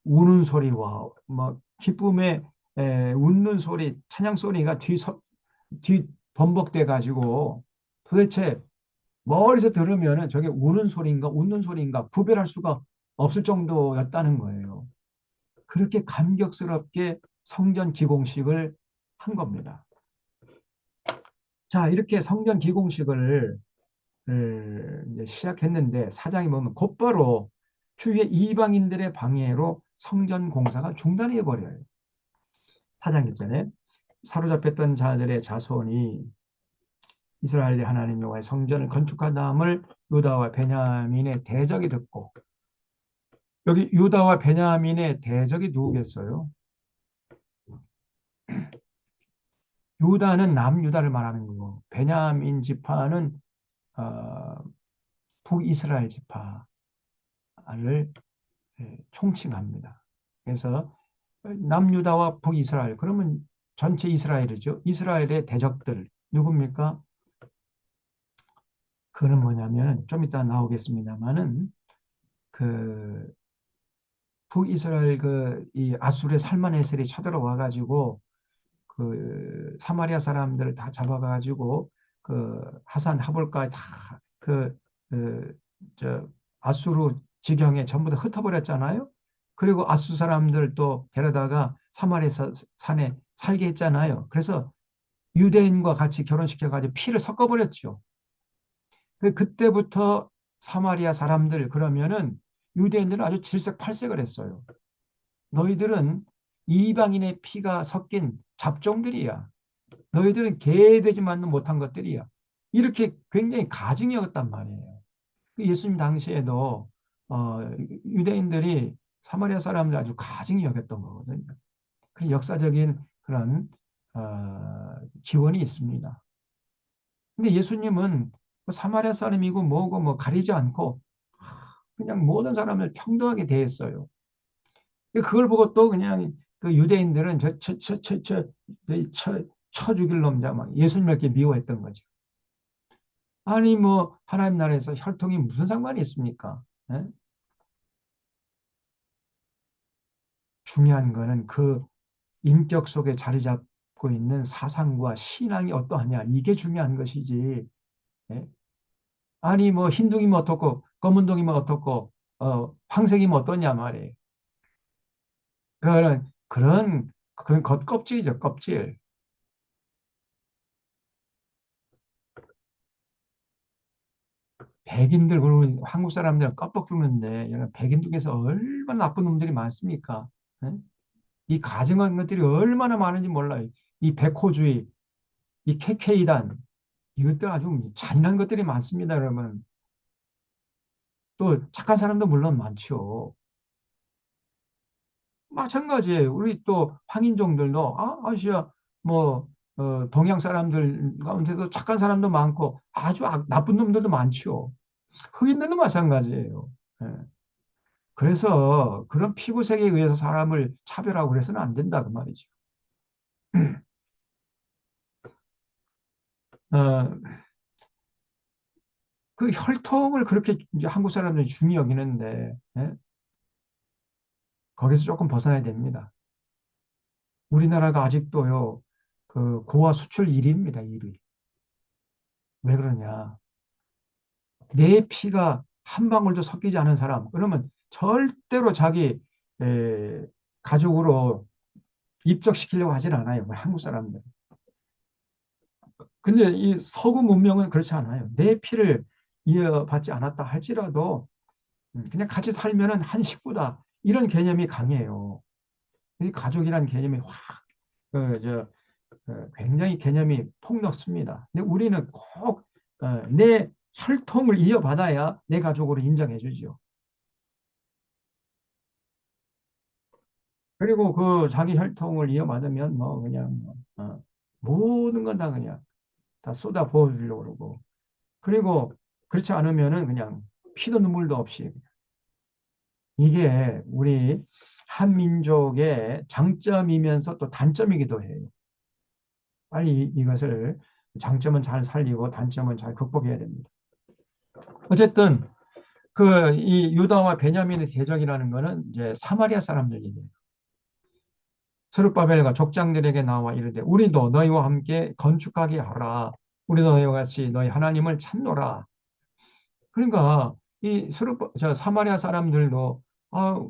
우는 소리와 막 기쁨에 웃는 소리 찬양 소리가 뒤 번복돼 가지고 도대체 멀리서 들으면은 저게 우는 소리인가 웃는 소리인가 구별할 수가 없을 정도였다는 거예요. 그렇게 감격스럽게 성전 기공식을 한 겁니다. 자, 이렇게 성전 기공식을 이제 시작했는데 사장이 보면 곧바로 주위의 이방인들의 방해로 성전 공사가 중단해 버려요. 사장 있잖아요. 사로잡혔던 자들의 자손이 이스라엘의 하나님 여호와의 성전을 건축한 다음을 유다와 베냐민의 대적이 듣고 여기 유다와 베냐민의 대적이 누구겠어요? 유다는 남유다를 말하는 거고 베냐민 지파는 어, 북이스라엘 지파를 총칭합니다. 그래서 남유다와 북이스라엘 그러면 전체 이스라엘이죠. 이스라엘의 대적들 누굽니까? 그거는 뭐냐면 좀 이따 나오겠습니다만은 그 북이스라엘 그 이 아수르의 살만에셀이 쳐들어와 가지고 그 사마리아 사람들을 다 잡아가지고 그 하산 하볼까 다그 저 아수르 지경에 전부 다 흩어버렸잖아요. 그리고 아수 사람들 또 데려다가 사마리아 산에 살게 했잖아요. 그래서 유대인과 같이 결혼시켜가지고 피를 섞어버렸죠. 그때부터 사마리아 사람들 그러면은 유대인들은 아주 질색팔색을 했어요. 너희들은 이방인의 피가 섞인 잡종들이야. 너희들은 개되지만도 못한 것들이야. 이렇게 굉장히 가증이 었단 말이에요. 그 예수님 당시에도 어, 유대인들이 사마리아 사람들 아주 가증히 여겼던 거거든요. 그 역사적인 그런 기원이 있습니다. 근데 예수님은 뭐 사마리아 사람이고 뭐고 뭐 가리지 않고 그냥 모든 사람을 평등하게 대했어요. 그걸 보고 또 그냥 그 유대인들은 쳐 죽일 놈자 막 예수님을 이렇게 미워했던 거죠. 아니 뭐 하나님 나라에서 혈통이 무슨 상관이 있습니까? 예? 중요한 거는 그 인격 속에 자리 잡고 있는 사상과 신앙이 어떠하냐 이게 중요한 것이지. 예? 아니 뭐 흰둥이면 어떻고 검은둥이면 어떻고 황색이면 어떠냐 말이에요. 그건 겉껍질이죠, 껍질. 백인들 그러면 한국 사람들 껍벅 죽는데 백인 중에서 얼마나 나쁜 놈들이 많습니까? 예? 이 가증한 것들이 얼마나 많은지 몰라요. 이 백호주의, 이 KK단 이것들 아주 잔인한 것들이 많습니다, 여러분. 또 착한 사람도 물론 많죠. 마찬가지예요. 우리 또 황인종들도 아시아 뭐 동양 사람들 가운데도 착한 사람도 많고 아주 나쁜 놈들도 많죠. 흑인들도 마찬가지예요. 예. 그래서 그런 피부색에 의해서 사람을 차별하고 그래서는 안 된다 그 말이죠. 어, 그 혈통을 그렇게 이제 한국 사람들이 중히 여기는데 예? 거기서 조금 벗어나야 됩니다. 우리나라가 아직도요 그 고아 수출 1위입니다. 1위. 왜 그러냐? 내 피가 한 방울도 섞이지 않은 사람 그러면 절대로 자기 에, 가족으로 입적시키려고 하진 않아요. 한국 사람들. 근데 이 서구 문명은 그렇지 않아요. 내 피를 이어받지 않았다 할지라도 그냥 같이 살면은 한 식구다. 이런 개념이 강해요. 이 가족이라는 개념이 확, 굉장히 개념이 폭넓습니다. 근데 우리는 꼭 내 혈통을 이어받아야 내 가족으로 인정해 주죠. 그리고 그 자기 혈통을 이어받으면 뭐 그냥 모든 건 다 그냥 다 쏟아 부어 주려고 그러고 그리고 그렇지 않으면은 그냥 피도 눈물도 없이 이게 우리 한민족의 장점이면서 또 단점이기도 해요. 빨리 이것을 장점은 잘 살리고 단점은 잘 극복해야 됩니다. 어쨌든 그 이 유다와 베냐민의 대적이라는 것은 이제 사마리아 사람들이에요. 스룹바벨과 족장들에게 나와 이르되 우리도 너희와 함께 건축하게 하라. 우리도 너희와 같이 너희 하나님을 찾노라. 그러니까 이 저 사마리아 사람들도 아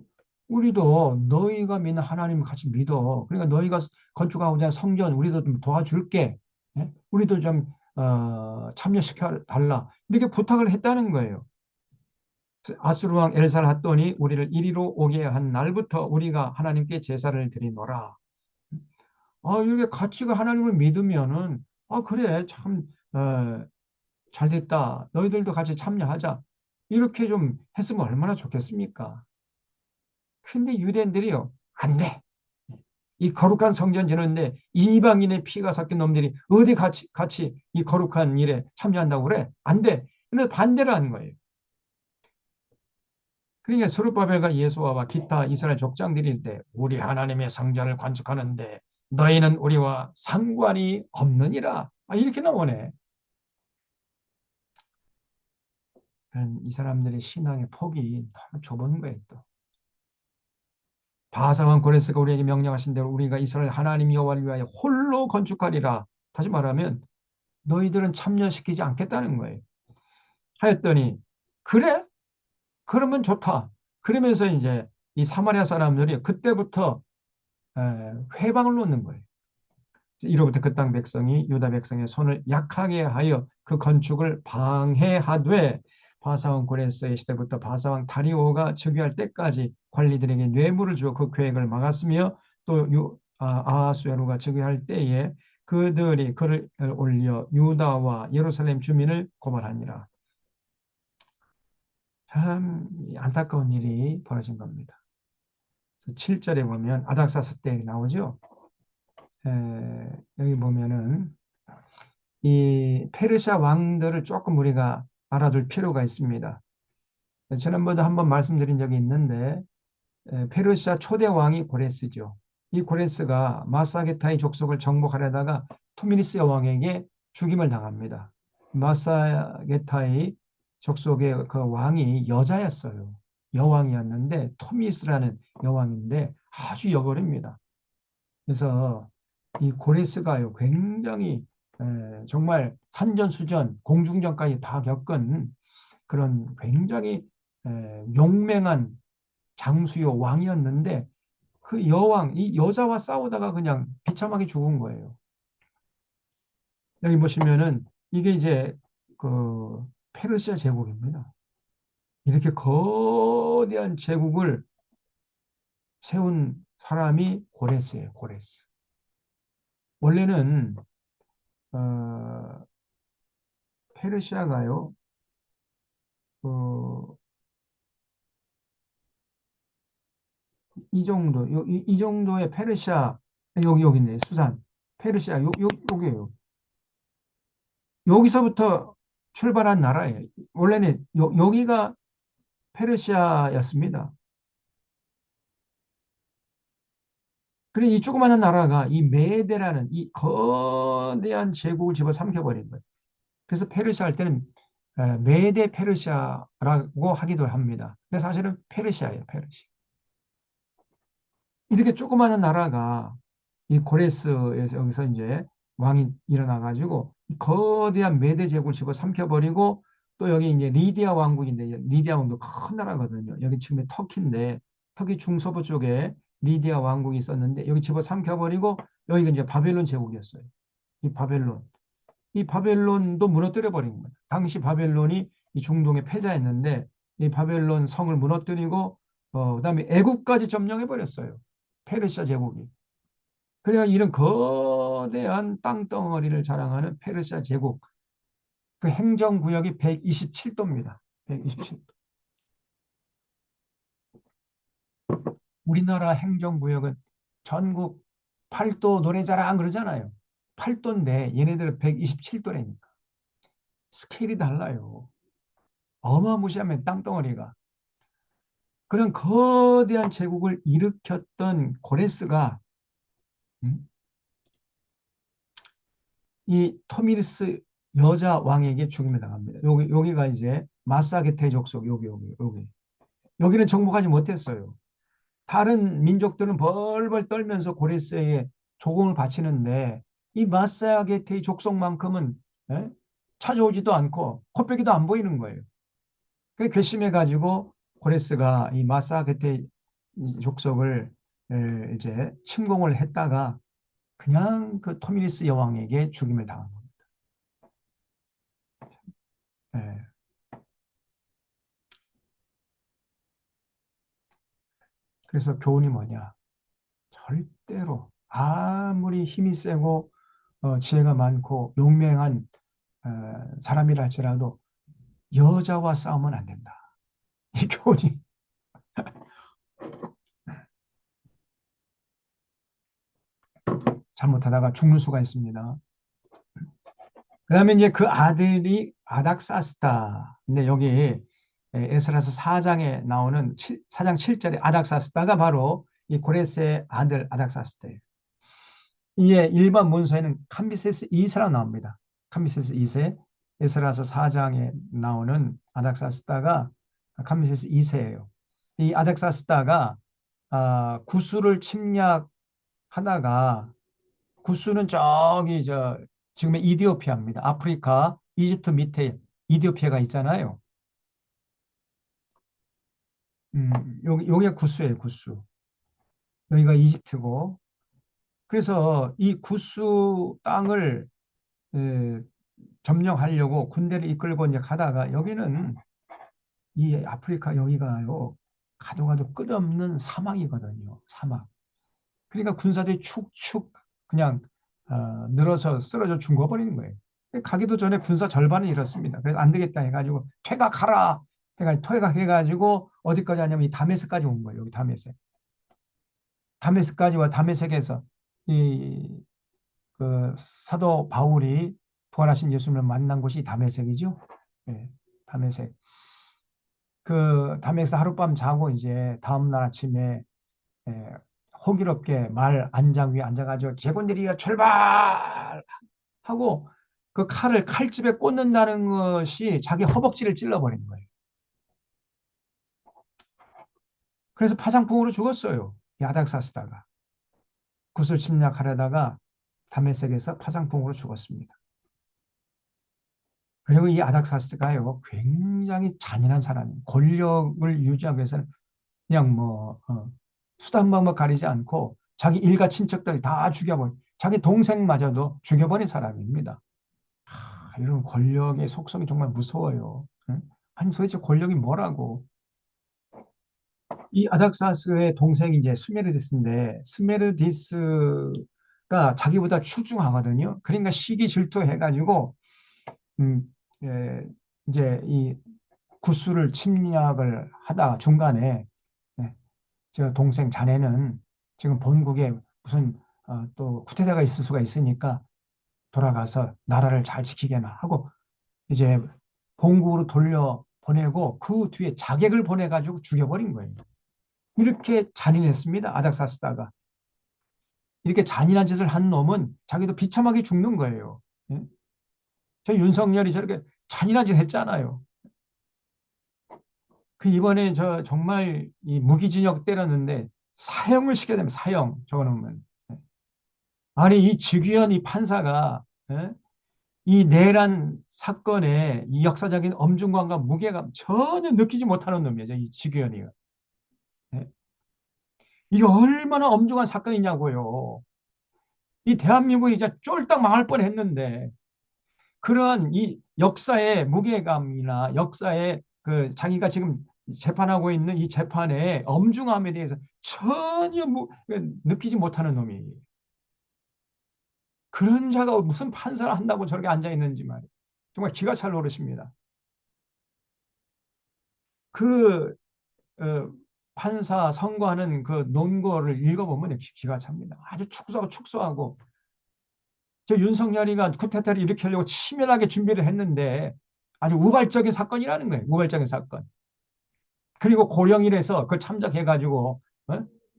우리도 너희가 믿는 하나님 같이 믿어. 그러니까 너희가 건축하고자 하는 성전 우리도 좀 도와줄게. 예? 우리도 좀 참여시켜 달라. 이렇게 부탁을 했다는 거예요. 아수르 왕 엘살핫돈이 우리를 이리로 오게 한 날부터 우리가 하나님께 제사를 드리노라. 이렇게 같이 하나님을 믿으면은 그래 참 잘 됐다. 너희들도 같이 참여하자. 이렇게 좀 했으면 얼마나 좋겠습니까? 근데 유대인들이요. 안 돼. 이 거룩한 성전 지는데 이방인의 피가 섞인 놈들이 어디 같이 이 거룩한 일에 참여한다고 그래? 안 돼. 근데 반대를 하는 거예요. 그러니까 스룹바벨과 예수와 기타 이스라엘 족장들일 때 우리 하나님의 성전을 건축하는데 너희는 우리와 상관이 없느니라. 이렇게 나오네. 이 사람들의 신앙의 폭이 너무 좁은 거예요. 또 바사왕 고레스가 우리에게 명령하신 대로 우리가 이스라엘 하나님 여호와를 위하여 홀로 건축하리라. 다시 말하면 너희들은 참여시키지 않겠다는 거예요. 하였더니 그래? 그러면 좋다. 그러면서 이제 이 사마리아 사람들이 그때부터 회방을 놓는 거예요. 이로부터 그 땅 백성이 유다 백성의 손을 약하게 하여 그 건축을 방해하되 바사왕 고레스의 시대부터 바사왕 다리오가 즉위할 때까지 관리들에게 뇌물을 주어 그 계획을 막았으며 또 아하수에로가 즉위할 때에 그들이 글을 올려 유다와 예루살렘 주민을 고발하니라. 참 안타까운 일이 벌어진 겁니다. 7절에 보면 아닥사스 때 나오죠. 여기 보면은 이 페르시아 왕들을 조금 우리가 알아둘 필요가 있습니다. 지난번에 한번 말씀드린 적이 있는데 페르시아 초대 왕이 고레스죠. 이 고레스가 마사게타의 족속을 정복하려다가 투미리스 왕에게 죽임을 당합니다. 마사게타의 족속의 그 왕이 여자였어요. 여왕이었는데 토미스라는 여왕인데 아주 여벌입니다. 그래서 이 고레스가요 굉장히 정말 산전수전 공중전까지 다 겪은 그런 굉장히 용맹한 장수요 왕이었는데 그 여왕 이 여자와 싸우다가 그냥 비참하게 죽은 거예요. 여기 보시면은 이게 이제 그 페르시아 제국입니다. 이렇게 거대한 제국을 세운 사람이 고레스예요. 고레스. 원래는 어, 페르시아가요. 그, 이 정도, 이 정도의 페르시아, 여기 있네, 수산. 페르시아, 여기에요. 여기서부터 출발한 나라예요. 원래는 여기가 페르시아였습니다. 그래, 이 조그마한 나라가 이 메데라는 이 거대한 제국을 집어삼켜버린 거예요. 그래서 페르시아 할 때는 메데 페르시아라고 하기도 합니다. 근데 사실은 페르시아예요, 페르시아. 이렇게 조그마한 나라가 이 고레스에서 여기서 이제 왕이 일어나가지고 거대한 메대 제국을 집어삼켜버리고 또 여기 이제 리디아 왕국인데 리디아 왕국 큰 나라거든요. 여기 지금 터키인데 터키 중서부 쪽에 리디아 왕국이 있었는데 여기 집어삼켜버리고 여기가 이제 바벨론 제국이었어요. 이 바벨론. 이 바벨론도 무너뜨려 버린 거예요. 당시 바벨론이 이 중동의 패자였는데 이 바벨론 성을 무너뜨리고 그다음에 애국까지 점령해 버렸어요. 페르시아 제국이. 그래야 이런 거대한 땅덩어리를 자랑하는 페르시아 제국. 그 행정구역이 127도입니다. 127도. 우리나라 행정구역은 전국 8도 노래자랑 그러잖아요. 8도인데 얘네들은 127도라니까. 스케일이 달라요. 어마무시하면 땅덩어리가. 그런 거대한 제국을 일으켰던 고레스가 이 토미르스 여자 왕에게 죽임을 당합니다. 여기가 이제 마사게테 족속 여기. 여기는 정복하지 못했어요. 다른 민족들은 벌벌 떨면서 고레스에게 조공을 바치는데 이 마사게테의 족속만큼은 예? 찾아오지도 않고 코빼기도 안 보이는 거예요. 그래서 괘씸해가지고 고레스가 이 마사게테 족속을 이제 침공을 했다가 그냥 그 토미리스 여왕에게 죽임을 당한 겁니다. 예. 그래서 교훈이 뭐냐? 절대로 아무리 힘이 세고 지혜가 많고 용맹한 사람이라 할지라도 여자와 싸우면 안 된다. 이 교훈이 잘못하다가 죽는 수가 있습니다. 그 다음에 이제 그 아들이 아닥사스다. 근데 여기 에스라서 4장에 나오는 4장 7절에 아닥사스다가 바로 이 고레스의 아들 아닥사스다예요. 이에 일반 문서에는 캄비세스 2세라 나옵니다. 캄비세스 2세, 에스라서 4장에 나오는 아닥사스다가 카메세스 2세예요. 이 아닥사스다가 구스를 침략하다가 구스는 저기 지금의 이디오피아입니다. 아프리카 이집트 밑에 이디오피아가 있잖아요. 여기가 구스예요, 구스. 여기가 이집트고. 그래서 이 구스 땅을 에, 점령하려고 군대를 이끌고 이제 가다가 여기는 이 아프리카 여기가요. 가도 가도 끝없는 사막이거든요. 사막. 그러니까 군사들이 축축 그냥 늘어서 쓰러져 죽어버리는 거예요. 가기도 전에 군사 절반은 잃었습니다. 그래서 안 되겠다 해가지고 퇴각하라 해가지고 퇴각해가지고 어디까지 하냐면 이 다메섹까지 온 거예요. 여기 다메섹. 다메섹까지 와 다메섹에서 이 그 사도 바울이 부활하신 예수님을 만난 곳이 다메섹이죠. 예, 다메섹. 그 다메섹에서 하룻밤 자고 이제 다음 날 아침에 예, 호기롭게 말 안장 위에 앉아가지고 제군들이여 출발하고 그 칼을 칼집에 꽂는다는 것이 자기 허벅지를 찔러버린 거예요. 그래서 파상풍으로 죽었어요. 야닥사스다가 구슬 침략하려다가 다메섹에서 파상풍으로 죽었습니다. 그리고 이 아닥사스가요 굉장히 잔인한 사람이에요. 권력을 유지하기 위해서는 그냥 뭐 수단 방법 가리지 않고 자기 일가 친척들 다 죽여버린 자기 동생마저도 죽여버린 사람입니다. 이런 권력의 속성이 정말 무서워요. 응? 아니 도대체 권력이 뭐라고? 이 아닥사스의 동생이 이제 스메르디스인데 스메르디스가 자기보다 출중하거든요. 그러니까 시기 질투해가지고 음, 예, 이제 이 구스를 침략을 하다가 중간에 예, 저 동생 자네는 지금 본국에 무슨 또 쿠데타가 있을 수가 있으니까 돌아가서 나라를 잘 지키게나 하고 이제 본국으로 돌려 보내고 그 뒤에 자객을 보내가지고 죽여버린 거예요. 이렇게 잔인했습니다. 아닥사스다가. 이렇게 잔인한 짓을 한 놈은 자기도 비참하게 죽는 거예요. 예? 저 윤석열이 저렇게 잔인한 짓 했잖아요. 그 이번에 저 정말 이 무기징역 때렸는데 사형을 시켜야 됩니다. 사형 저거는. 아니 이 직위원 이 판사가 예? 이 내란 사건의 이 역사적인 엄중감과 무게감 전혀 느끼지 못하는 놈이죠. 이 직위원이요. 예? 이게 얼마나 엄중한 사건이냐고요. 이 대한민국이 이제 쫄딱 망할 뻔했는데 그러한 이 역사의 무게감이나 역사의 그 자기가 지금 재판하고 있는 이 재판의 엄중함에 대해서 전혀 느끼지 못하는 놈이 그런 자가 무슨 판사를 한다고 저렇게 앉아 있는지 말이에요. 정말 기가 찰 노릇입니다. 그 어, 판사 선고하는 그 논거를 읽어보면 기가 찹니다. 아주 축소하고 축소하고 저 윤석열이가 쿠데타를 일으키려고 치밀하게 준비를 했는데 아주 우발적인 사건이라는 거예요. 우발적인 사건. 그리고 고령일에서 그걸 참작해가지고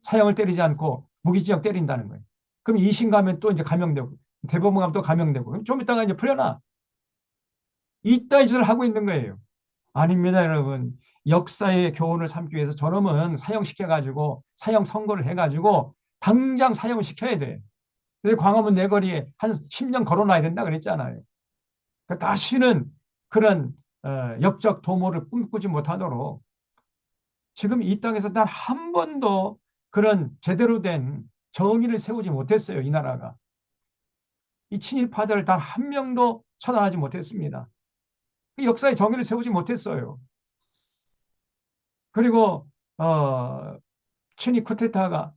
사형을 때리지 않고 무기징역 때린다는 거예요. 그럼 이심 가면 또 이제 감형되고 대법원 가면 또 감형되고 좀 이따가 이제 풀려나. 이따 짓을 하고 있는 거예요. 아닙니다, 여러분. 역사의 교훈을 삼기 위해서 저놈은 사형시켜가지고 사형 선고를 해가지고 당장 사형시켜야 돼. 그래서 광화문 내거리에 한 10년 걸어놔야 된다 그랬잖아요. 그러니까 다시는 그런 역적 도모를 꿈꾸지 못하도록 지금 이 땅에서 단 한 번도 그런 제대로 된 정의를 세우지 못했어요. 이 나라가. 이 친일파들을 단 한 명도 처단하지 못했습니다. 그 역사의 정의를 세우지 못했어요. 그리고 친일 쿠데타가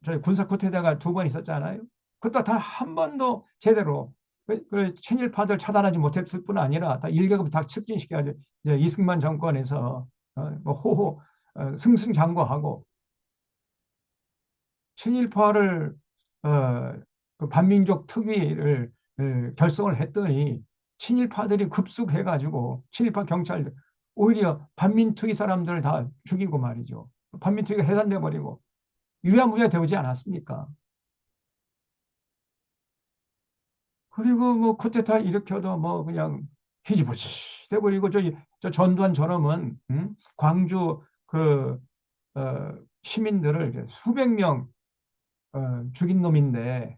저희 군사 쿠데타가 두 번 있었잖아요. 그것도 단 한 번도 제대로 친일파들 차단하지 못했을 뿐 아니라 다 일개급 다 척진시켜가지고 이제 이승만 정권에서 뭐 호호 승승장구하고 친일파를 그 반민족 특위를 결성을 했더니 친일파들이 급습해가지고 친일파 경찰들 오히려 반민특위 사람들을 다 죽이고 말이죠. 반민특위가 해산돼 버리고 유야무야 되지 않았습니까? 그리고 뭐 쿠데타 일으켜도 뭐 그냥 희지부지 돼버리고 저 전두환 저놈은 광주 그 시민들을 이제 수백 명 죽인 놈인데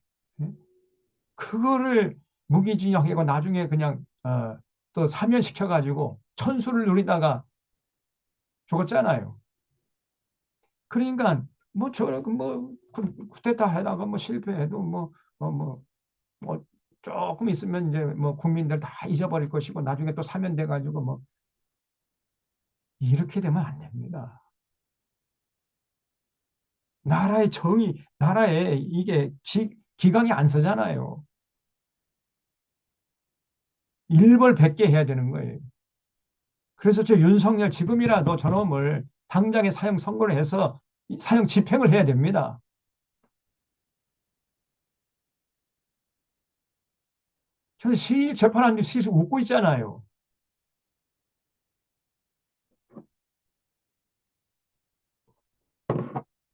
그거를 무기징역하고 나중에 그냥 또 사면시켜가지고 천수를 누리다가 죽었잖아요. 그러니까 뭐 저뭐 쿠데타 해다가 뭐 실패해도 뭐 조금 있으면 이제 뭐 국민들 다 잊어버릴 것이고 나중에 또 사면돼 가지고 뭐 이렇게 되면 안 됩니다. 나라의 정의, 나라에 이게 기강이 안 서잖아요. 일벌백계 해야 되는 거예요. 그래서 저 윤석열 지금이라도 저놈을 당장에 사형 선고를 해서 사형 집행을 해야 됩니다. 저는 재판한 지 시수 웃고 있잖아요.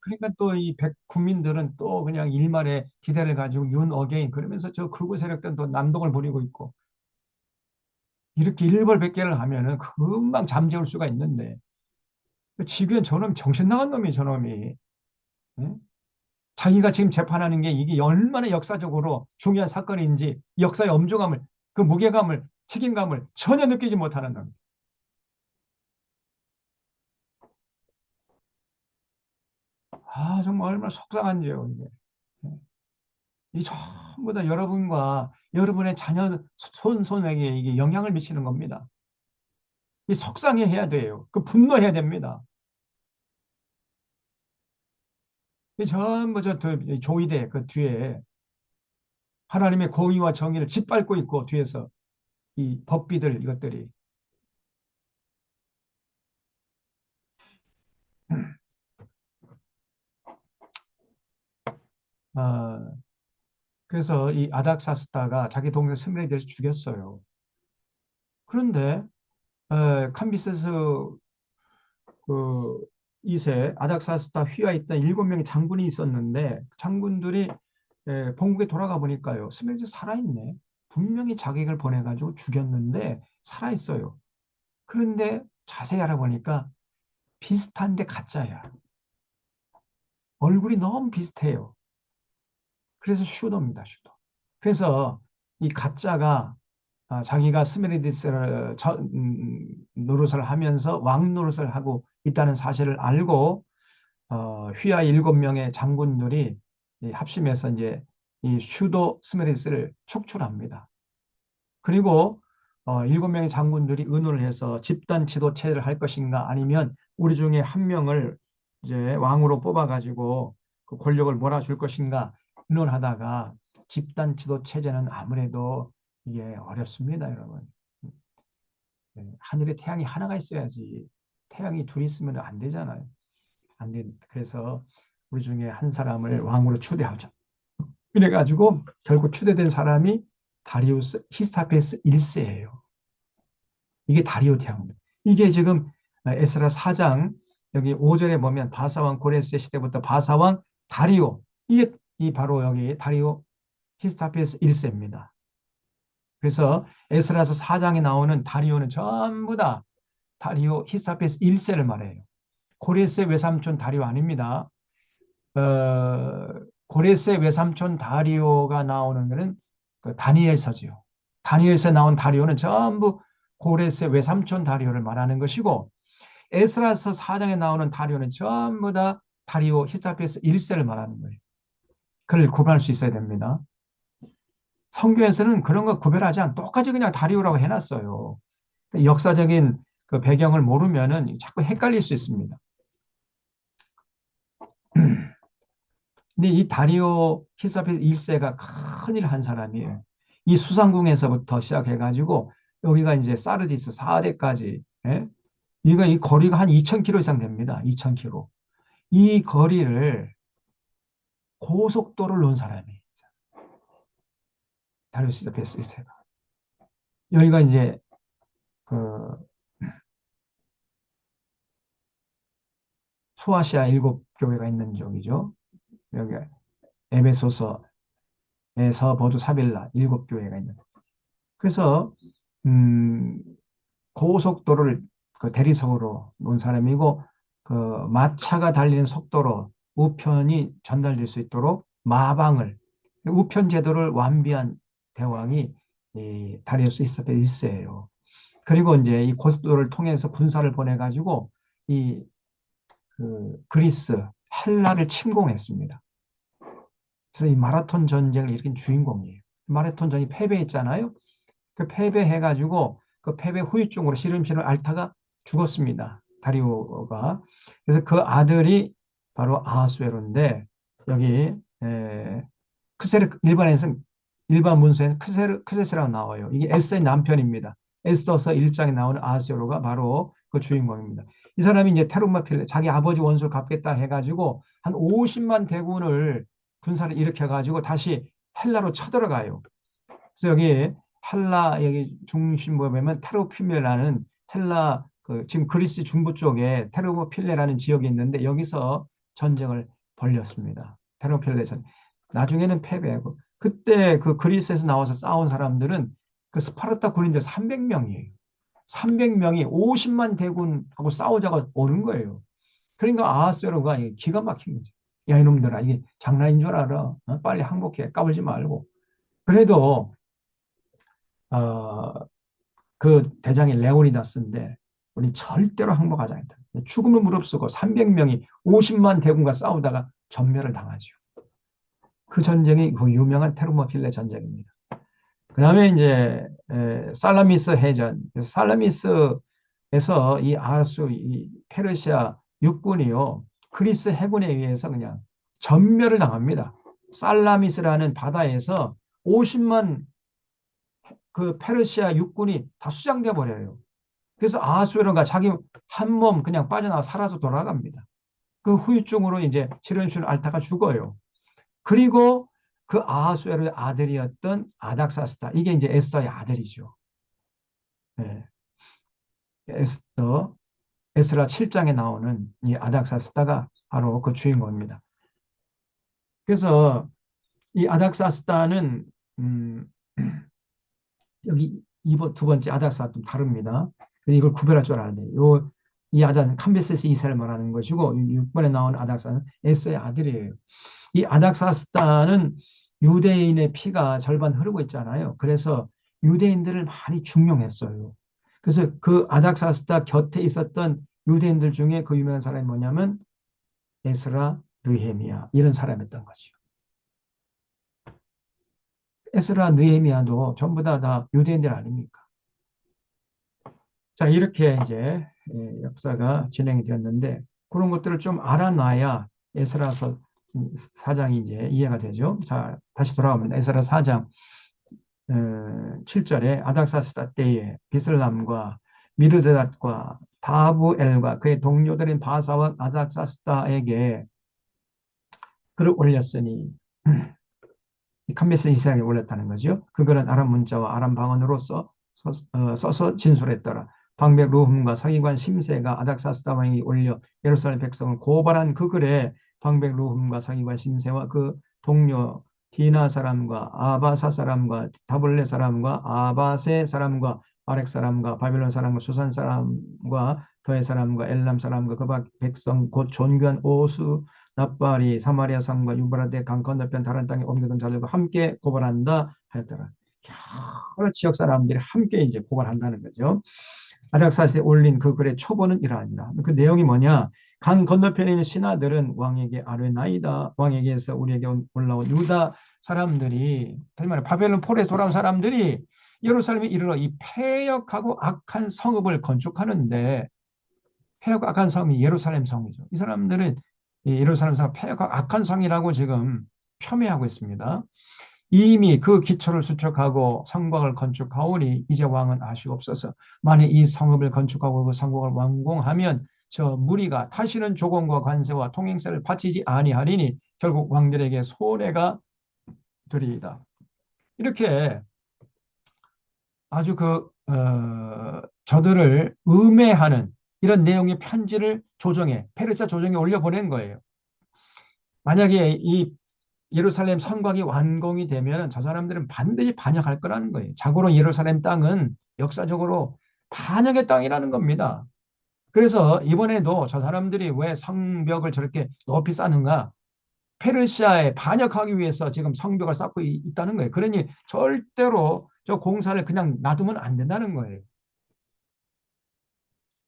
그러니까 또 이 백 국민들은 또 그냥 일말의 기대를 가지고 윤 어게인 그러면서 저 극우 세력들은 또 난동을 부리고 있고 이렇게 일벌백계를 하면은 금방 잠재울 수가 있는데 지금 저놈 정신 나간 놈이 저놈이 예? 자기가 지금 재판하는 게 이게 얼마나 역사적으로 중요한 사건인지 역사의 엄중함을 그 무게감을 책임감을 전혀 느끼지 못하는 놈. 아 정말 얼마나 속상한지요 이게. 예. 이 전부 다 여러분과 여러분의 자녀 손손에게 이게 영향을 미치는 겁니다. 이 속상해 해야 돼요. 그 분노해야 됩니다. 이 전부 조이대 그 뒤에 하나님의 공의와 정의를 짓밟고 있고 뒤에서 이 법비들 이것들이 어, 그래서 이 아닥사스다가 자기 동생 스멜에 대해서 죽였어요. 그런데 캄비세스 그 2세 아닥사스다 휘하 있던 7명의 장군이 있었는데 장군들이 본국에 돌아가 보니까요. 스멜이 살아있네. 분명히 자객을 보내가지고 죽였는데 살아있어요. 그런데 자세히 알아보니까 비슷한데 가짜야. 얼굴이 너무 비슷해요. 그래서 슈도입니다, 슈도. 그래서 이 가짜가 자기가 스메리디스를 노릇을 하면서 왕 노릇을 하고 있다는 사실을 알고 휘하 7명의 장군들이 합심해서 이제 이 슈도 스메리디스를 축출합니다. 그리고 7명의 장군들이 의논을 해서 집단 지도 체제를 할 것인가 아니면 우리 중에 한 명을 이제 왕으로 뽑아가지고 그 권력을 몰아줄 것인가 의논하다가 집단 지도 체제는 아무래도 이게 어렵습니다, 여러분. 하늘에 태양이 하나가 있어야지 태양이 둘이 있으면 안 되잖아요. 안 돼. 그래서 우리 중에 한 사람을 왕으로 추대하자. 그래가지고 결국 추대된 사람이 다리우스 히스타페스 1세예요. 이게 다리오 태양입니다. 이게 지금 에스라 4장 여기 5절에 보면 바사왕 고레스 시대부터 바사왕 다리오 이게 이 바로 여기 다리오 히스타페스 1세입니다. 그래서 에스라서 4장에 나오는 다리오는 전부 다 다리오 히스타페스 1세를 말해요. 고레스의 외삼촌 다리오 아닙니다. 고레스의 외삼촌 다리오가 나오는 것은 그 다니엘서지요. 다니엘서에 나온 다리오는 전부 고레스의 외삼촌 다리오를 말하는 것이고 에스라서 4장에 나오는 다리오는 전부 다 다리오 히스타피스 1세를 말하는 거예요. 그걸 구분할 수 있어야 됩니다. 성경에서는 그런 거 구별하지 않고 똑같이 그냥 다리오라고 해놨어요. 역사적인 그 배경을 모르면은 자꾸 헷갈릴 수 있습니다. 근데 이 다리오 히스파피스 1세가 큰일 한 사람이에요. 이 수상궁에서부터 시작해가지고 여기가 이제 사르디스 4대까지 예? 이 거리가 한 2,000km 이상 됩니다. 2,000km. 이 거리를 고속도로를 놓은 사람이 다리오 히스파피스 1세가. 여기가 이제 그 소아시아 7교회가 있는 쪽이죠. 여기 에베소서에서 보도 사빌라 7교회가 있는. 그래서 음, 고속도로를 그 대리석으로 놓은 사람이고 그 마차가 달리는 속도로 우편이 전달될 수 있도록 마방을 우편 제도를 완비한 대왕이 다리우스 있었던 일세예요. 그리고 이제 이 고속도로를 통해서 군사를 보내가지고 이 그 그리스 헬라를 침공했습니다. 그래서 이 마라톤 전쟁을 일으킨 주인공이에요. 마라톤 전이 패배했잖아요. 그 패배해가지고 그 패배 후유증으로 시름시름 앓다가 죽었습니다. 다리오가. 그래서 그 아들이 바로 아하수에로인데 여기 크세르 일반에서는 일반 문서에는 크세스라고 나와요. 이게 에스더의 남편입니다. 에스더서 1장에 나오는 아하수에로가 바로 그 주인공입니다. 이 사람이 이제 테르마필레 자기 아버지 원수를 갚겠다 해가지고 한 50만 대군을 군사를 일으켜가지고 다시 헬라로 쳐들어가요. 그래서 여기 헬라 여기 중심부에 보면 테르피밀라는 헬라 그 지금 그리스 중부 쪽에 테르모필레라는 지역이 있는데 여기서 전쟁을 벌였습니다. 테르모필레 전. 나중에는 패배하고 그때 그 그리스에서 나와서 싸운 사람들은 그 스파르타 군인들 300명이에요. 300명이 50만 대군하고 싸우자고 오는 거예요. 그러니까 아하스웨로가 기가 막힌 거죠. 야 이놈들아 이게 장난인 줄 알아. 어? 빨리 항복해 까불지 말고. 그래도 어, 그 대장이 레오니다스인데 우리 절대로 항복하지 않다. 죽음을 무릅쓰고 300명이 50만 대군과 싸우다가 전멸을 당하죠. 그 전쟁이 그 유명한 테르모필레 전쟁입니다. 그 다음에 이제 살라미스 해전. 살라미스에서 이 아수, 이 페르시아 육군이요. 그리스 해군에 의해서 그냥 전멸을 당합니다. 살라미스라는 바다에서 50만 그 페르시아 육군이 다 수장돼 버려요. 그래서 아하수에로가 자기 한 몸 그냥 빠져나와 살아서 돌아갑니다. 그 후유증으로 이제 치른실 앓다가 죽어요. 그리고 그 아하수에로의 아들이었던 아닥사스다. 이게 이제 에스더의 아들이죠. 네. 에스더, 에스라 7장에 나오는 이 아닥사스다가 바로 그 주인공입니다. 그래서 이 아닥사스다는 여기 두 번째 아닥사스다 좀 다릅니다. 이걸 구별할 줄 알아야 돼요. 이 아닥사스는 캄비세스 이세를 말하는 것이고 6번에 나온 아닥사스는 에스의 아들이에요. 이 아닥사스다는 유대인의 피가 절반 흐르고 있잖아요. 그래서 유대인들을 많이 중용했어요. 그래서 그 아닥사스다 곁에 있었던 유대인들 중에 그 유명한 사람이 뭐냐면 에스라, 느헤미야 이런 사람이었던 거죠. 에스라, 느헤미야도 전부 다 유대인들 아닙니까? 자, 이렇게 이제 역사가 진행이 되었는데 그런 것들을 좀 알아놔야 에스라서 4장이 이제 이해가 되죠. 자, 다시 돌아갑니다. 에스라 4장 7절에 아닥사스다 때에 비슬람과 미르드닷과 다부엘과 그의 동료들인 바사와 아닥사스다에게 글을 올렸으니 캄비스 이스라엘에 올렸다는 거죠. 그들은 아람 문자와 아람 방언으로서 써서 진술했더라. 방백 루흠과 서기관 심세가 아닥사스다 왕이 올려 예루살렘 백성을 고발한 그 글에 방백 루흠과 서기관 심세와 그 동료 디나 사람과 아바사 사람과 다블레 사람과 아바세 사람과 아렉 사람과 바빌론 사람과 수산 사람과 더의 사람과 엘람 사람과 그 백성 곧 존귀한 오수 납발이 사마리아 산과 유브라데 강 건너편 다른 땅에 옮겨둔 자들과 함께 고발한다 하였더라. 여러 지역 사람들이 함께 이제 고발한다는 거죠. 아닥사스에 올린 그 글의 초본은 이러하니라. 그 내용이 뭐냐? 강 건너편에 있는 신하들은 왕에게 아뢰나이다. 왕에게서 우리에게 올라온 유다 사람들이, 다시 말해 바벨론 폴에서 돌아온 사람들이 예루살렘에 이르러 이 패역하고 악한 성읍을 건축하는데, 패역 악한 성이 예루살렘 성이죠. 이 사람들은 예루살렘 성 패역하고 악한 성이라고 지금 폄훼하고 있습니다. 이미 그 기초를 수축하고 성곽을 건축하오니 이제 왕은 아쉬옵소서. 만약 이 성읍을 건축하고 그 성곽을 완공하면 저 무리가 다시는 조공과 관세와 통행세를 바치지 아니하리니 결국 왕들에게 손해가 되리이다. 이렇게 아주 저들을 음해하는 이런 내용의 편지를 페르시아 조정에 올려보낸 거예요. 만약에 이 예루살렘 성곽이 완공이 되면 저 사람들은 반드시 반역할 거라는 거예요. 자고로 예루살렘 땅은 역사적으로 반역의 땅이라는 겁니다. 그래서 이번에도 저 사람들이 왜 성벽을 저렇게 높이 쌓는가? 페르시아에 반역하기 위해서 지금 성벽을 쌓고 있다는 거예요. 그러니 절대로 저 공사를 그냥 놔두면 안 된다는 거예요.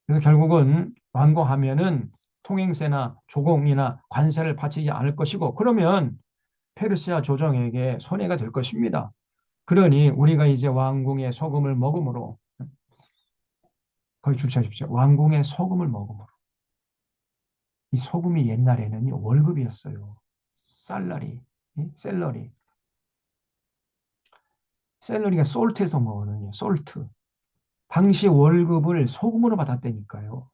그래서 결국은 완공하면은 통행세나 조공이나 관세를 바치지 않을 것이고, 그러면 페르시아 조정에게 손해가 될 것입니다. 그러니 우리가 이제 왕궁의 소금을 먹음으로, 거기 주시하십시오. 왕궁의 소금을 먹음으로. 이 소금이 옛날에는 월급이었어요. 쌀러리, 샐러리. 샐러리가 솔트에서 먹거든요. 솔트. 당시 월급을 소금으로 받았다니까요.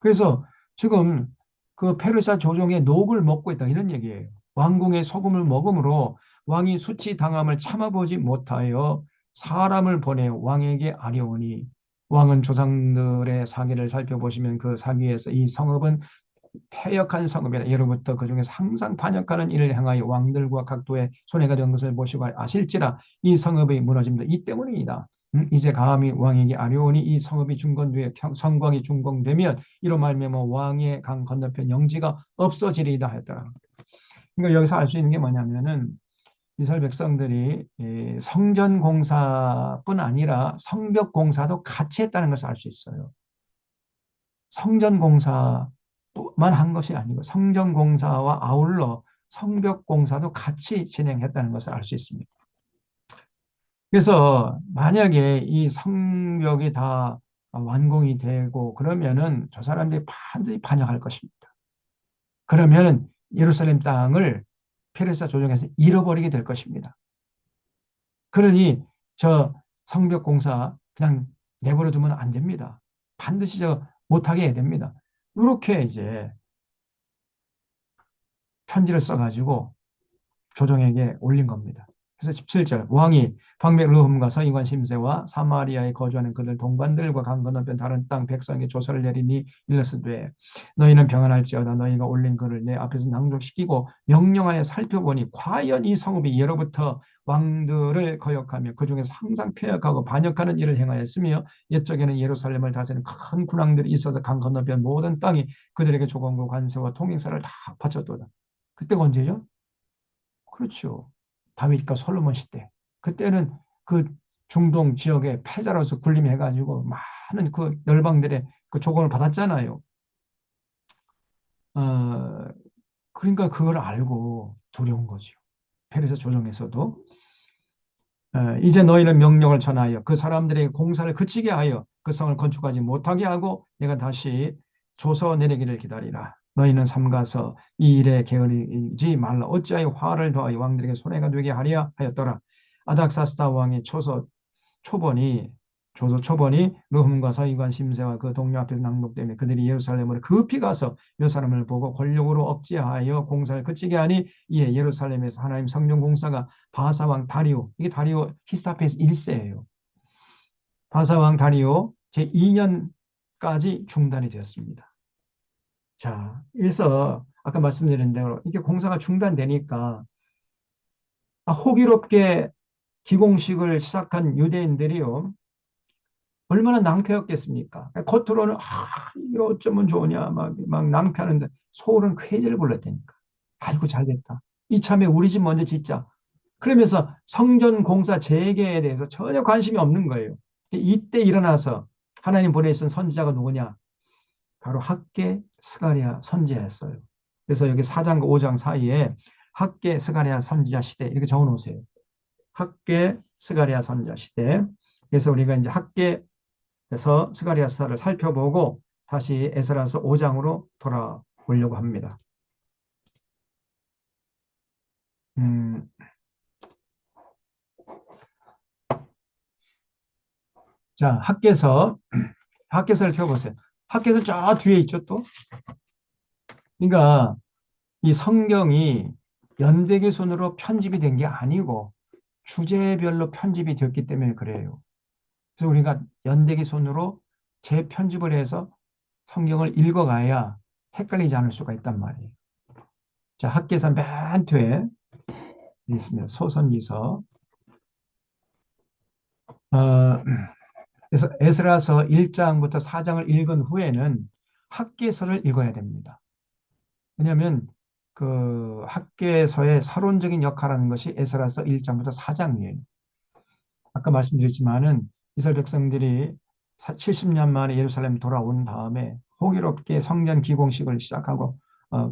그래서 지금 그 페르시아 조정의 녹을 먹고 있다 이런 얘기예요. 왕궁의 소금을 먹음으로 왕이 수치당함을 참아보지 못하여 사람을 보내 왕에게 아뢰오니, 왕은 조상들의 사기를 살펴보시면 그 사기에서 이 성읍은 패역한 성읍이라, 예로부터 그 중에서 항상 반역하는 일을 행하여 왕들과 각도의 손해가 된 것을 보시고 아실지라 이 성읍이 무너집니다. 이 때문이다. 이제 감히 왕에게 아뢰오니 이 성읍이 중건되어 성곽이 준공되면 이로 말미암아 왕의 강 건너편 영지가 없어지리이다 했더라. 그러니까 여기서 알 수 있는 게 뭐냐면은 이스라엘 백성들이 성전 공사뿐 아니라 성벽 공사도 같이 했다는 것을 알 수 있어요. 성전 공사만 한 것이 아니고 성전 공사와 아울러 성벽 공사도 같이 진행했다는 것을 알 수 있습니다. 그래서 만약에 이 성벽이 다 완공이 되고 그러면은 저 사람들이 반드시 반역할 것입니다. 그러면은 예루살렘 땅을 페르시아 조정에서 잃어버리게 될 것입니다. 그러니 저 성벽 공사 그냥 내버려 두면 안 됩니다. 반드시 저 못하게 해야 됩니다. 이렇게 이제 편지를 써가지고 조정에게 올린 겁니다. 그래서 17절 왕이 방백 르흠과 서기관 심세와 사마리아에 거주하는 그들 동반들과 강 건너편 다른 땅 백성에게 조서를 내리니 일렀으되 너희는 평안할지어다. 너희가 올린 글을 내 앞에서 낭독시키고 명령하여 살펴보니 과연 이 성읍이 예로부터 왕들을 거역하며 그 중에서 항상 폐역하고 반역하는 일을 행하였으며 옛적에는 예루살렘을 다스리는 큰 군왕들이 있어서 강 건너편 모든 땅이 그들에게 조공과 관세와 통행사를 다 바쳤도다. 그때가 언제죠? 그렇죠. 다윗과 솔로몬 시대. 그때는 그 중동 지역의 패자로서 군림해가지고 많은 그 열방들의 그 조공을 받았잖아요. 어, 그러니까 그걸 알고 두려운 거죠. 페르시아 조정에서도 이제 너희는 명령을 전하여 그 사람들의 공사를 그치게 하여 그 성을 건축하지 못하게 하고 내가 다시 조서 내리기를 기다리라. 너희는 삼가서 이 일에 게으르지 말라. 어찌하여 화를 더하여 왕들에게 손해가 되게 하려 하였더라. 아닥사스다 왕의 조서 초본이 르훔과 서기관 심세와 그 동료 앞에서 낭독되며 그들이 예루살렘으로 급히 가서 예루살렘을 보고 권력으로 억제하여 공사를 그치게 하니 이에 예루살렘에서 하나님 성전 공사가 바사왕 다리오, 이게 다리오 히스타페스 1세예요. 바사왕 다리오 제2년까지 중단이 되었습니다. 자, 그래서 아까 말씀드린 대로 이게 공사가 중단되니까 호기롭게 기공식을 시작한 유대인들이요. 얼마나 낭패였겠습니까? 겉으로는 이게 어쩌면 좋으냐 막 낭패하는데 속으로는 쾌재를 불렀다니까. 아이고 잘됐다. 이참에 우리 집 먼저 짓자. 그러면서 성전 공사 재개에 대해서 전혀 관심이 없는 거예요. 이때 일어나서 하나님 보내신 선지자가 누구냐? 바로 학개 스가랴 선지자였어요. 그래서 여기 4장과 5장 사이에 학개 스가랴 선지자 시대 이렇게 적어 놓으세요. 학개 스가랴 선지자 시대. 그래서 우리가 이제 학개에서 스가랴서를 살펴보고 다시 에스라서 5장으로 돌아오려고 합니다. 음, 자, 학개서를 펴보세요. 학개서 저 뒤에 있죠, 또. 그러니까 이 성경이 연대기 순으로 편집이 된 게 아니고 주제별로 편집이 되었기 때문에 그래요. 그래서 우리가 연대기 순으로 재편집을 해서 성경을 읽어가야 헷갈리지 않을 수가 있단 말이에요. 자, 학개서 맨 뒤에 있습니다. 소선지서. 어, 그래서 에스라서 1장부터 4장을 읽은 후에는 학개서를 읽어야 됩니다. 왜냐하면 그 학개서의 서론적인 역할하는 것이 에스라서 1장부터 4장이에요. 아까 말씀드렸지만은 이스라엘 백성들이 70년 만에 예루살렘 돌아온 다음에 호기롭게 성전 기공식을 시작하고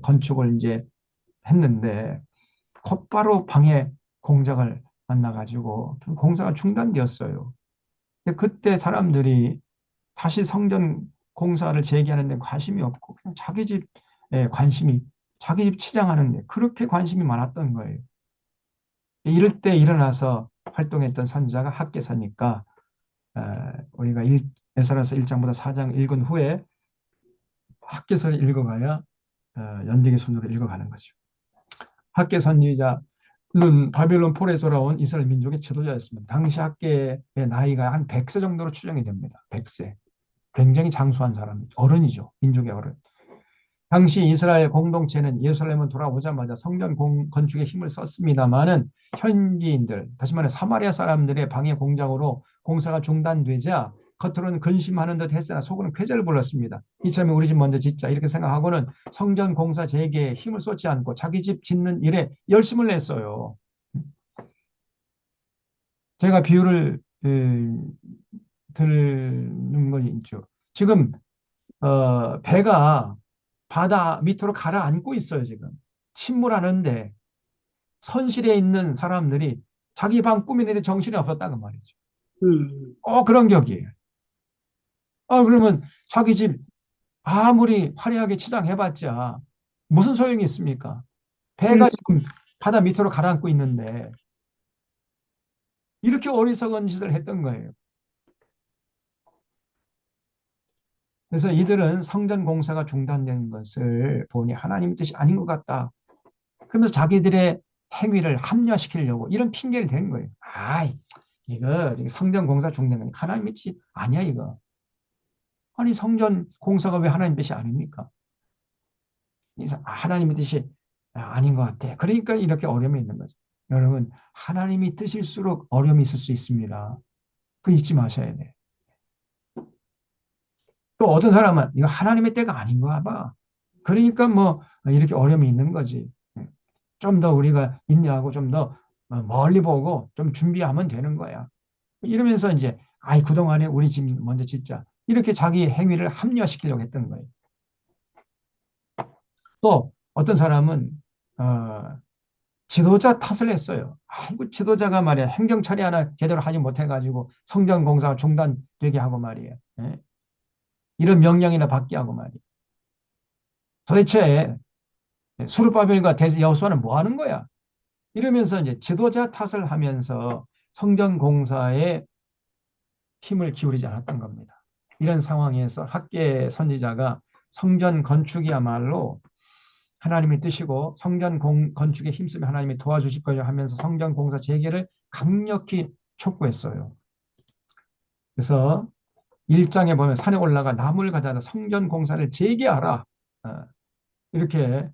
건축을 이제 했는데 곧바로 방해 공작을 만나가지고 공사가 중단되었어요. 근데 그때 사람들이 다시 성전 공사를 재개하는 데 관심이 없고 그냥 자기 집에 관심이 자기 집 치장하는 데 그렇게 관심이 많았던 거예요. 이럴 때 일어나서 활동했던 선지자가 학개서니까 우리가 에스라서 1장보다 4장 읽은 후에 학개서를 읽어가야 연대기 순으로 읽어가는 거죠. 학개 선지자는 바벨론 폴에서 돌아온 이스라엘 민족의 지도자였습니다. 당시 학개의 나이가 한 100세 정도로 추정이 됩니다. 100세. 굉장히 장수한 사람, 어른이죠. 민족의 어른. 당시 이스라엘 공동체는 예루살렘을 돌아오자마자 성전 건축에 힘을 썼습니다마는 현지인들, 다시 말해 사마리아 사람들의 방해 공작으로 공사가 중단되자 겉으로는 근심하는 듯 했으나 속으로는 쾌재를 불렀습니다. 이참에 우리 집 먼저 짓자 이렇게 생각하고는 성전 공사 재개에 힘을 쏟지 않고 자기 집 짓는 일에 열심을 냈어요. 제가 비유를 드는 건 있죠. 지금 배가 바다 밑으로 가라앉고 있어요, 지금. 침몰하는데 선실에 있는 사람들이 자기 방 꾸미는데 정신이 없었다는 말이죠. 음, 그런 격이에요. 그러면 자기 집 아무리 화려하게 치장해봤자 무슨 소용이 있습니까? 음, 배가 지금 바다 밑으로 가라앉고 있는데 이렇게 어리석은 짓을 했던 거예요. 그래서 이들은 성전 공사가 중단된 것을 보니 하나님 뜻이 아닌 것 같다. 그러면서 자기들의 행위를 합리화시키려고 이런 핑계를 댄 거예요. 이거 성전 공사 중단 건 하나님 뜻이 아니야 이거. 아니 성전 공사가 왜 하나님 뜻이 아닙니까? 하나님의 뜻이 아닌 것 같아. 그러니까 이렇게 어려움이 있는 거죠. 여러분 하나님이 뜻일수록 어려움이 있을 수 있습니다. 그 잊지 마셔야 돼. 또 어떤 사람은 이거 하나님의 때가 아닌가 봐. 그러니까 뭐 이렇게 어려움이 있는 거지. 좀 더 우리가 인내하고 좀 더 멀리 보고 좀 준비하면 되는 거야. 이러면서 이제 그동안에 우리 집 먼저 짓자. 이렇게 자기 행위를 합리화시키려고 했던 거예요. 또 어떤 사람은 지도자 탓을 했어요. 지도자가 말이야 행정 처리 하나 제대로 하지 못해가지고 성전 공사가 중단되게 하고 말이에요. 예? 이런 명령이나 받게 하고 말이에요. 도대체 수르바벨과 여호수아는 뭐 하는 거야? 이러면서 이제 지도자 탓을 하면서 성전 공사에 힘을 기울이지 않았던 겁니다. 이런 상황에서 학계 선지자가 성전 건축이야말로 하나님의 뜻이고 성전 건축에 힘쓰며 하나님이 도와주실 거려 하면서 성전 공사 재개를 강력히 촉구했어요. 그래서 1장에 보면 산에 올라가 나무를 가져다 성전 공사를 재개하라. 이렇게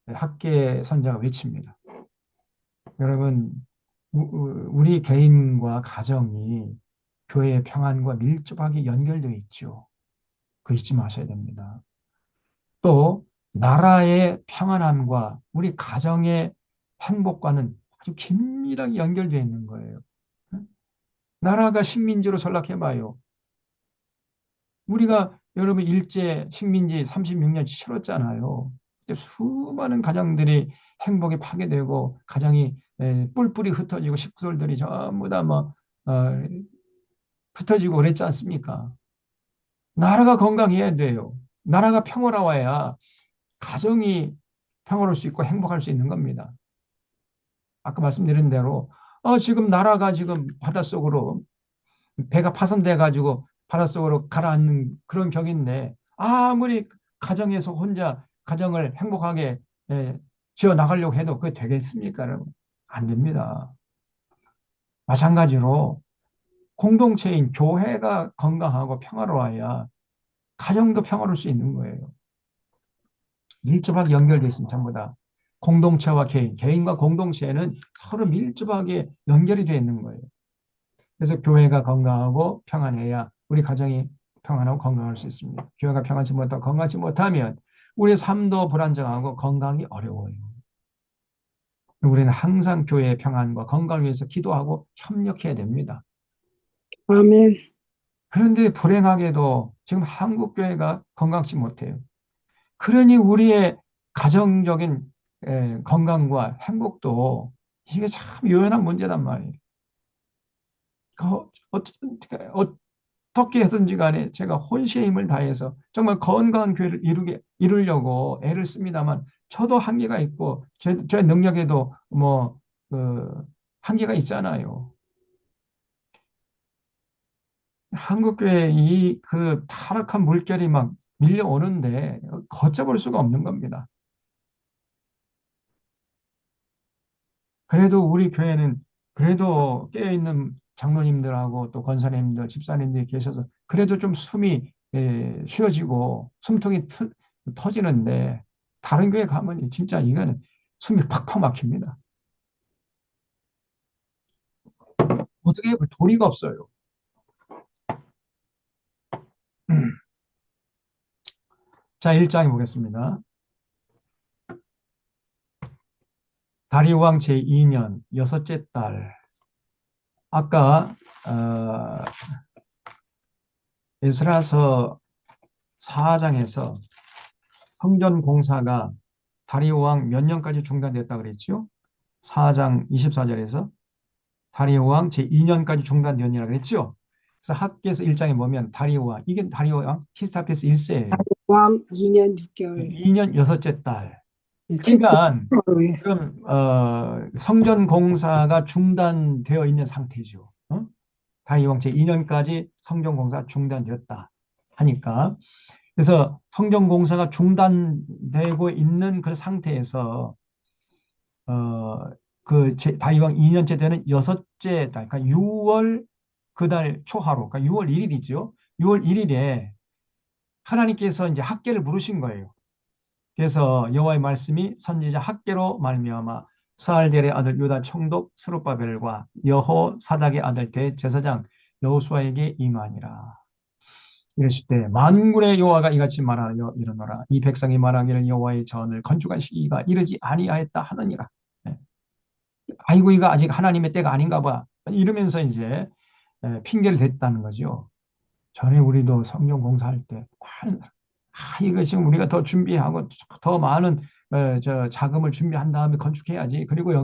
학계 선자가 외칩니다. 여러분 우리 개인과 가정이 교회의 평안과 밀접하게 연결되어 있죠. 그 잊지 마셔야 됩니다. 또 나라의 평안함과 우리 가정의 행복과는 아주 긴밀하게 연결되어 있는 거예요. 나라가 식민지로 전락해봐요. 우리가 여러분 일제 식민지 36년 치렀잖아요. 수많은 가정들이 행복이 파괴되고 가정이 뿔뿔이 흩어지고 식구들이 전부 다 흩어지고 그랬지 않습니까? 나라가 건강해야 돼요. 나라가 평화로워야 가정이 평화로울 수 있고 행복할 수 있는 겁니다. 아까 말씀드린 대로 지금 나라가 지금 바닷속으로 배가 파손돼 가지고 바닷속으로 가라앉는 그런 격인데 아무리 가정에서 혼자 가정을 행복하게 지어 나가려고 해도 그게 되겠습니까, 여러분? 안 됩니다. 마찬가지로 공동체인 교회가 건강하고 평화로워야 가정도 평화로울 수 있는 거예요. 밀접하게 연결되어 있습니다. 전부 다. 공동체와 개인, 개인과 공동체는 서로 밀접하게 연결이 되어 있는 거예요. 그래서 교회가 건강하고 평안해야 우리 가정이 평안하고 건강할 수 있습니다. 교회가 평안치 못하고 건강하지 못하면 우리 삶도 불안정하고 건강이 어려워요. 우리는 항상 교회의 평안과 건강을 위해서 기도하고 협력해야 됩니다. 아멘. 그런데 불행하게도 지금 한국 교회가 건강치 못해요. 그러니 우리의 가정적인 건강과 행복도 이게 참 요연한 문제란 말이에요. 어떻게 해든지 간에 제가 혼신의 힘을 다해서 정말 건강한 교회를 이루려고 애를 씁니다만 저도 한계가 있고 제 능력에도 뭐 한계가 있잖아요. 한국 교회 이 그 타락한 물결이 막 밀려오는데 걷잡을 수가 없는 겁니다. 그래도 우리 교회는 그래도 깨어있는 장로님들하고 또 권사님들, 집사님들이 계셔서 그래도 좀 숨이 쉬어지고 숨통이 터지는데 다른 교회 가면 진짜 이거는 숨이 팍팍 막힙니다. 어떻게 해볼 도리가 없어요. 자, 1장에 보겠습니다. 다리오 왕 제2년 여섯째 달. 아까 에스라서 4장에서 성전 공사가 다리오 왕 몇 년까지 중단됐다 그랬죠? 4장 24절에서 다리오 왕 제2년까지 중단되었니라 그랬죠? 그래서 학계에서 1장에 보면 다리오 왕, 이게 다리오 왕 히스타피스 1세예요. 왕 2년 6개월. 2년 여섯째 달. 칠대 그러니까 하루에. 지금 성전 공사가 중단되어 있는 상태죠. 다리오 왕 제2년까지 성전 공사 중단되었다 하니까 그래서 성전 공사가 중단되고 있는 그 상태에서 다리왕 2년째 되는 여섯째 달, 그러니까 6월 그 달 초하루, 그러니까 6월 1일이죠. 6월 1일에 하나님께서 이제 학계를 부르신 거예요. 그래서 여호와의 말씀이 선지자 학계로 말미암아 스알델의 아들 유다 총독 스룹바벨과 여호 사닥의 아들 대제사장 여호수아에게 임하니라. 이랬을 때 만군의 여호와가 이같이 말하여 이르노라. 이 백성이 말하기를 여호와의 전을 건축할 시기가 이르지 아니하였다 하느니라. 네. 아이고 이거 아직 하나님의 때가 아닌가 봐. 이러면서 이제 핑계를 댔다는 거죠. 전에 우리도 성경 공사할 때 이거 지금 우리가 더 준비하고 더 많은 저 자금을 준비한 다음에 건축해야지. 그리고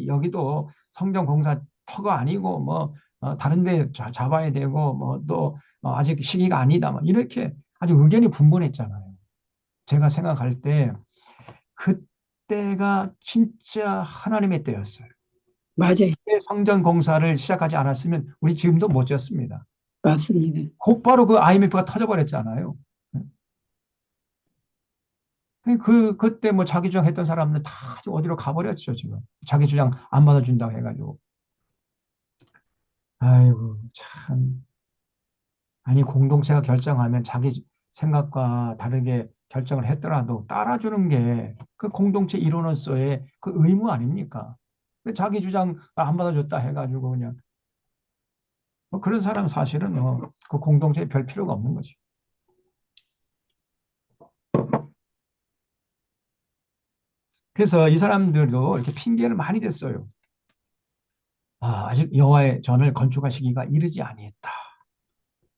여기도 성경 공사 터가 아니고 뭐 다른 데 잡아야 되고 뭐 또 아직 시기가 아니다. 뭐 이렇게 아주 의견이 분분했잖아요. 제가 생각할 때 그때가 진짜 하나님의 때였어요. 맞아요. 그때 성전 공사를 시작하지 않았으면 우리 지금도 못 졌습니다. 맞습니다. 곧바로 그 IMF가 터져버렸잖아요. 그때 뭐 자기 주장 했던 사람들 다 어디로 가버렸죠, 지금. 자기 주장 안 받아준다고 해가지고. 아이고, 참. 아니, 공동체가 결정하면 자기 생각과 다르게 결정을 했더라도 따라주는 게 그 공동체 일원으로서의 그 의무 아닙니까? 자기 주장 안 받아줬다 해가지고 그냥. 뭐 그런 사람 사실은 그 공동체에 별 필요가 없는 거죠. 그래서 이 사람들도 이렇게 핑계를 많이 댔어요. 아직 여호와의 전을 건축할 시기가 이르지 아니했다.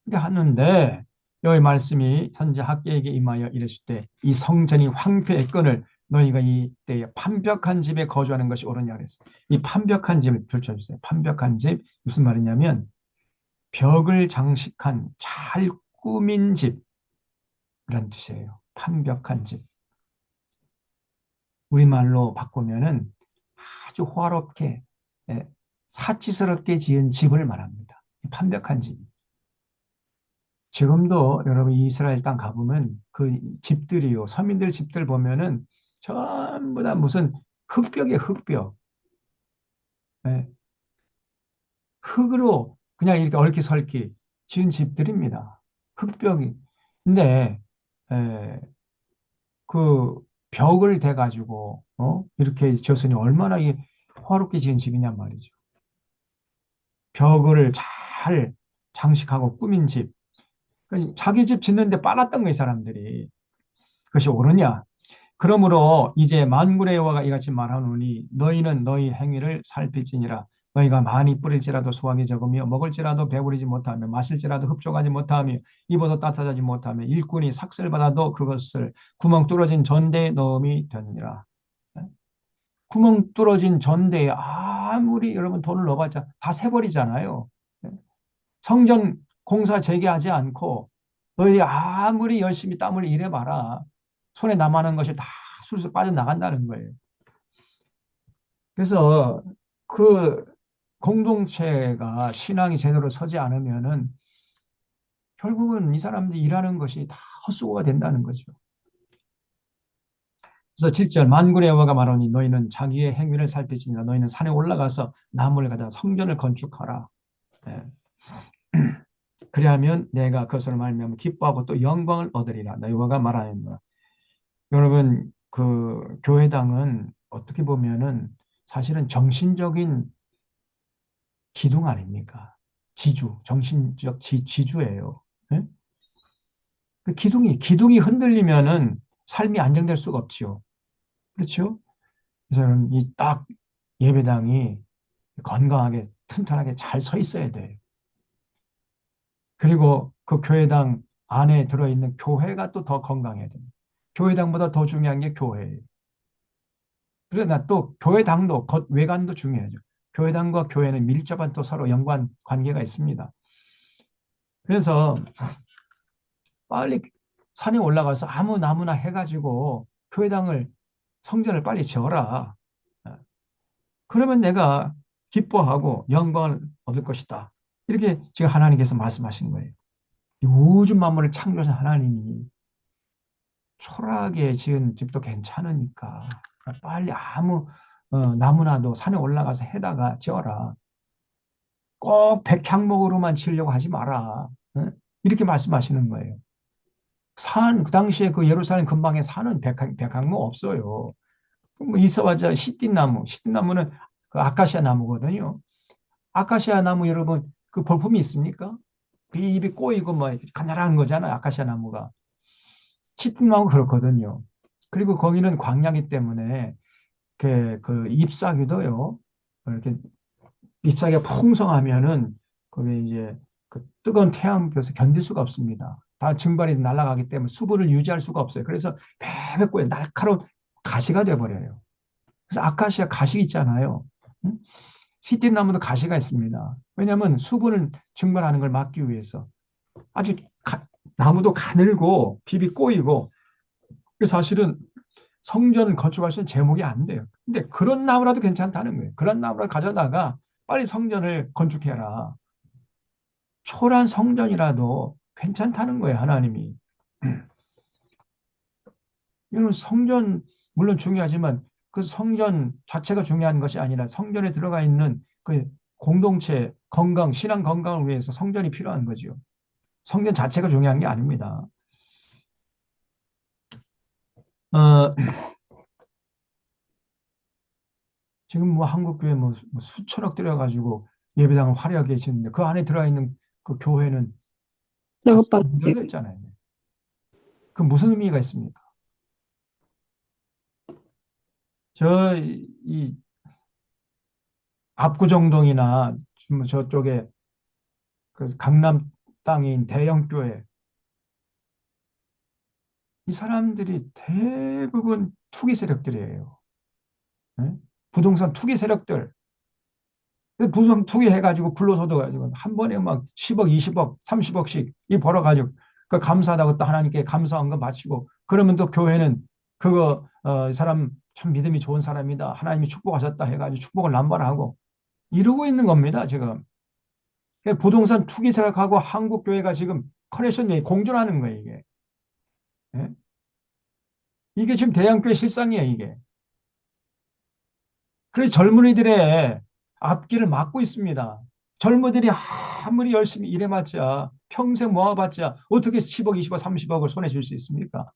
그렇게 하는데 여호와의 말씀이 선지자 학개에게 임하여 이르실 때 이 성전이 황폐했거늘 너희가 이때에 판벽한 집에 거주하는 것이 옳으냐 그랬어요. 이 판벽한 집을 줄쳐주세요. 판벽한 집 무슨 말이냐면 벽을 장식한 잘 꾸민 집이란 뜻이에요. 판벽한 집. 우리말로 바꾸면은 아주 호화롭게 사치스럽게 지은 집을 말합니다. 판벽한 집. 지금도 여러분 이스라엘 땅 가보면 그 집들이요. 서민들 집들 보면은 전부 다 무슨 흙벽이에요, 흙벽. 예, 흙으로 그냥 이렇게 얼기설기 지은 집들입니다. 흙벽이. 근데 그 벽을 대가지고 이렇게 지었으니 얼마나 화롭게 지은 집이냔 말이죠. 벽을 잘 장식하고 꾸민 집. 자기 집 짓는데 빨았던 거예요, 사람들이. 그것이 옳으냐? 그러므로 이제 만군의 여호와가 이같이 말하노니 너희는 너희 행위를 살필지니라. 너희가 많이 뿌릴지라도 수확이 적으며 먹을지라도 배부르지 못하며 마실지라도 흡족하지 못하며 입어도 따뜻하지 못하며 일꾼이 삭슬 받아도 그것을 구멍 뚫어진 전대에 넣음이 되느니라. 구멍 뚫어진 전대에 아무리 여러분 돈을 넣어봤자 다 새버리잖아요. 성전 공사 재개하지 않고 너희들이 아무리 열심히 땀을 일해봐라. 손에 남아는 것이 다 술술 빠져나간다는 거예요. 그래서 그 공동체가 신앙이 제대로 서지 않으면은 결국은 이 사람들이 일하는 것이 다 헛수고가 된다는 거죠. 그래서 7절 만군의 여호와가 말하니 너희는 자기의 행위를 살피지니라. 너희는 산에 올라가서 나무를 가져 성전을 건축하라. 네. 그리하면 내가 그것을 말미암아 기뻐하고 또 영광을 얻으리라. 여호와가 말하노라. 여러분 그 교회당은 어떻게 보면은 사실은 정신적인 기둥 아닙니까? 지주, 정신적 지주예요. 네? 그 기둥이 흔들리면은 삶이 안정될 수가 없지요. 그렇죠? 그래서 이 딱 예배당이 건강하게 튼튼하게 잘 서 있어야 돼요. 그리고 그 교회당 안에 들어있는 교회가 또 더 건강해야 됩니다. 교회당보다 더 중요한 게 교회예요. 그러나 또 교회당도 외관도 중요하죠. 교회당과 교회는 밀접한 또 서로 연관 관계가 있습니다. 그래서 빨리 산에 올라가서 아무 나무나 해가지고 교회당을 성전을 빨리 지어라. 그러면 내가 기뻐하고 영광을 얻을 것이다. 이렇게 지금 하나님께서 말씀하시는 거예요. 이 우주 만물을 창조하신 하나님이 초라하게 지은 집도 괜찮으니까 빨리 아무 나무나도 산에 올라가서 해다가 지어라. 꼭 백향목으로만 지으려고 하지 마라. 이렇게 말씀하시는 거예요. 그 당시에 그 예루살렘 근방에 산은 백향목 없어요. 뭐 있어봤자 시띠나무는 그 아카시아 나무거든요. 아카시아 나무 여러분 그 볼품이 있습니까? 잎이 꼬이고 뭐 가늘한 거잖아요. 아카시아 나무가. 시띠나무 그렇거든요. 그리고 거기는 광야기 때문에 그 잎사귀도요. 이렇게 잎사귀가 풍성하면은 그게 이제 그 뜨거운 태양볕에 견딜 수가 없습니다. 다 증발이 날아가기 때문에 수분을 유지할 수가 없어요. 그래서 베베 날카로운 가시가 돼버려요. 그래서 아카시아 가시 있잖아요. 응? 시띠나무도 가시가 있습니다. 왜냐하면 수분을 증발하는 걸 막기 위해서 아주 나무도 가늘고 잎이 꼬이고 사실은 성전 건축할 수 있는 제목이 안 돼요. 근데 그런 나무라도 괜찮다는 거예요. 그런 나무를 가져다가 빨리 성전을 건축해라. 초라한 성전이라도 괜찮다는 거예요, 하나님이. 이건 성전 물론 중요하지만 그 성전 자체가 중요한 것이 아니라 성전에 들어가 있는 그 공동체 건강, 신앙 건강을 위해서 성전이 필요한 거죠. 성전 자체가 중요한 게 아닙니다. 어, 지금 뭐 한국교회 뭐 수천억 들여가지고 예배당을 화려하게 짓는데 그 안에 들어가 있는 그 교회는 다 저것 요 썩어졌잖아요. 그 무슨 의미가 있습니까? 이 압구정동이나 지금 저쪽에 그 강남 땅인 대형 교회 이 사람들이 대부분 투기 세력들이에요. 네? 부동산 투기 세력들. 부동산 투기 해가지고 불로소득 가지고 한 번에 막 10억, 20억, 30억씩 이 벌어가지고 그 감사하다고 또 하나님께 감사한 거 마치고 그러면 또 교회는 그거 이 사람 참 믿음이 좋은 사람이다. 하나님이 축복하셨다 해가지고 축복을 남발하고 이러고 있는 겁니다. 지금. 부동산 투기 세력하고 한국 교회가 지금 커넥션이 공존하는 거예요. 이게. 예? 이게 지금 대형교회 실상이에요. 이게. 그래서 젊은이들의 앞길을 막고 있습니다. 젊은이들이 아무리 열심히 일해봤자 평생 모아봤자 어떻게 10억, 20억, 30억을 손에 줄 수 있습니까?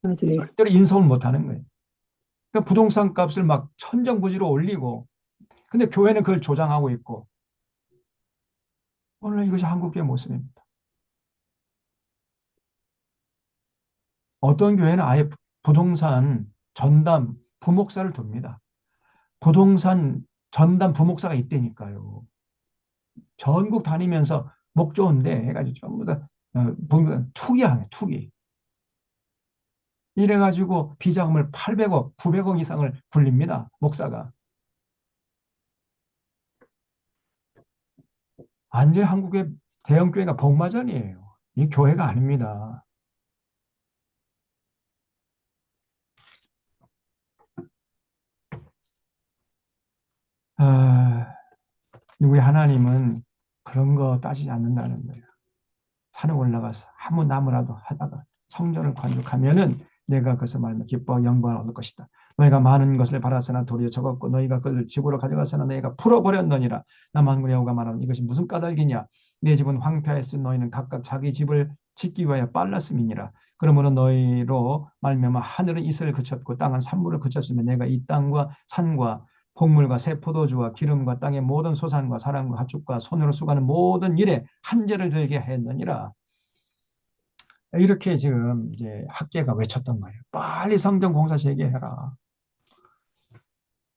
맞아요. 절대로 인성을 못하는 거예요. 그러니까 부동산 값을 막 천정부지로 올리고 근데 교회는 그걸 조장하고 있고 오늘 이것이 한국교회 모습입니다. 어떤 교회는 아예 부동산 전담 부목사를 둡니다. 부동산 전담 부목사가 있다니까요. 전국 다니면서 목 좋은데 해가지고 전부 다 보면 투기하네, 투기. 이래가지고 비자금을 800억, 900억 이상을 굴립니다. 목사가. 완전 한국의 대형 교회가 복마전이에요. 이 교회가 아닙니다. 아, 우리 하나님은 그런 거 따지지 않는다는 거예요. 산에 올라가서 아무 나무라도 하다가 성전을 관tuk하면은 내가 그것을 말하며 기뻐 영광을 얻을 것이다. 너희가 많은 것을 바라서나 도리어 적었고 너희가 그것을 집으로 가져가서나 너희가 풀어버렸느니라. 나 만군의 여호와가 말하는 이것이 무슨 까닭이냐. 내 집은 황폐하였으니 너희는 각각 자기 집을 짓기 위하여 빨랐음이니라. 그러므로 너희로 말미암아 하늘은 이슬을 그쳤고 땅은 산물을 그쳤으며 내가 이 땅과 산과 곡물과 새 포도주와 기름과 땅의 모든 소산과 사람과 가축과 손으로 수고하는 모든 일에 한계를 들게 했느니라. 이렇게 지금 이제 학계가 외쳤던 거예요. 빨리 성경 공사 재개해라.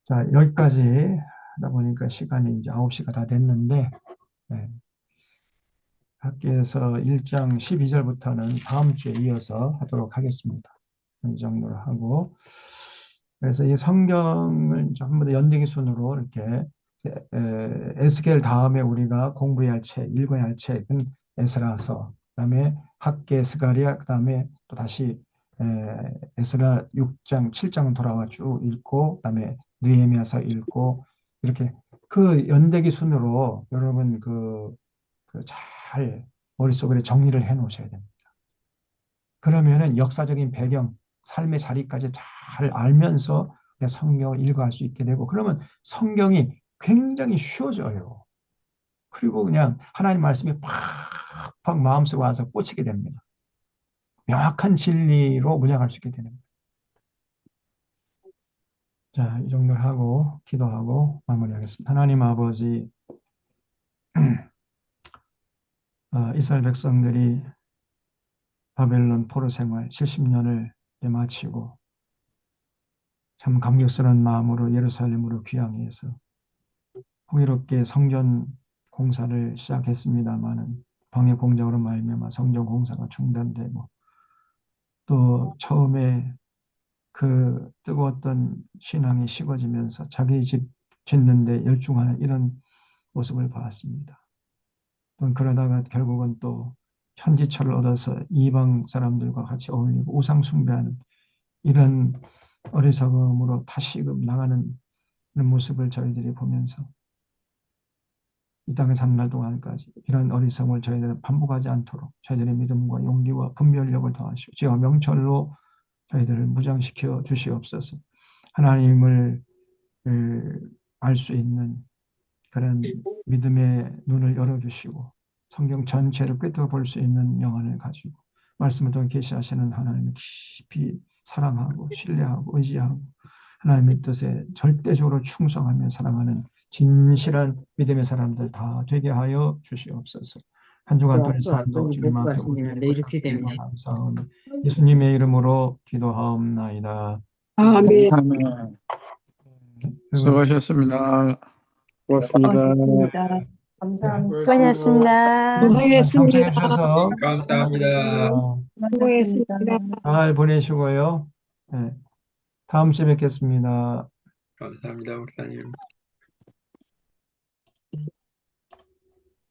자, 여기까지 하다 보니까 시간이 이제 9시가 다 됐는데, 네. 학계에서 1장 12절부터는 다음 주에 이어서 하도록 하겠습니다. 이 정도로 하고, 그래서 이 성경을 전부 다 연대기 순으로 이렇게 에스겔 다음에 우리가 공부해야 할 책, 읽어야 할 책은 에스라서, 그다음에 학계 스가랴, 그다음에 또 다시 에스라 6장, 7장 돌아와 쭉 읽고, 그다음에 느헤미야서 읽고 이렇게 그 연대기 순으로 여러분 잘 머릿속에 정리를 해 놓으셔야 됩니다. 그러면은 역사적인 배경, 삶의 자리까지 잘 알면서 성경을 읽어갈 수 있게 되고, 그러면 성경이 굉장히 쉬워져요. 그리고 그냥 하나님 말씀이 팍팍 마음속에 와서 꽂히게 됩니다. 명확한 진리로 문양할 수 있게 되는 거예요. 자, 이 정도를 하고 기도하고 마무리하겠습니다. 하나님 아버지, 이스라엘 백성들이 바벨론 포로 생활 70년을 마치고 참 감격스러운 마음으로 예루살렘으로 귀향해서 호기롭게 성전 공사를 시작했습니다마는 방해 공작으로 말미암아 성전 공사가 중단되고, 또 처음에 그 뜨거웠던 신앙이 식어지면서 자기 집 짓는데 열중하는 이런 모습을 봤습니다. 또 그러다가 결국은 또 현지철을 얻어서 이방 사람들과 같이 어울리고 우상 숭배하는 이런 어리석음으로 다시금 나가는 모습을 저희들이 보면서 이 땅에 사는 날 동안까지 이런 어리석음을 저희들은 반복하지 않도록 저희들의 믿음과 용기와 분별력을 더하시고 주여 명철로 저희들을 무장시켜 주시옵소서. 하나님을 알 수 있는 그런 믿음의 눈을 열어주시고 성경 전체를 꿰뚫어볼 수 있는 영안을 가지고 말씀을 통해 계시하시는 하나님을 깊이 사랑하고 신뢰하고 의지하고 하나님의 뜻에 절대적으로 충성하며 사랑하는 진실한 믿음의 사람들 다 되게 하여 주시옵소서. 한 주간 동안 삶도 주님 앞에 올리고 감사하오니 예수님의 이름으로 기도하옵나이다. 아멘. 아멘. 수고하셨습니다. 고맙습니다. 감사합니다. 수고하셨습니다. 고생했습니다. 참석해 주셔서 감사합니다. 수고했습니다. 잘 보내시고요. 네. 다음 주에 뵙겠습니다. 감사합니다, 목사님.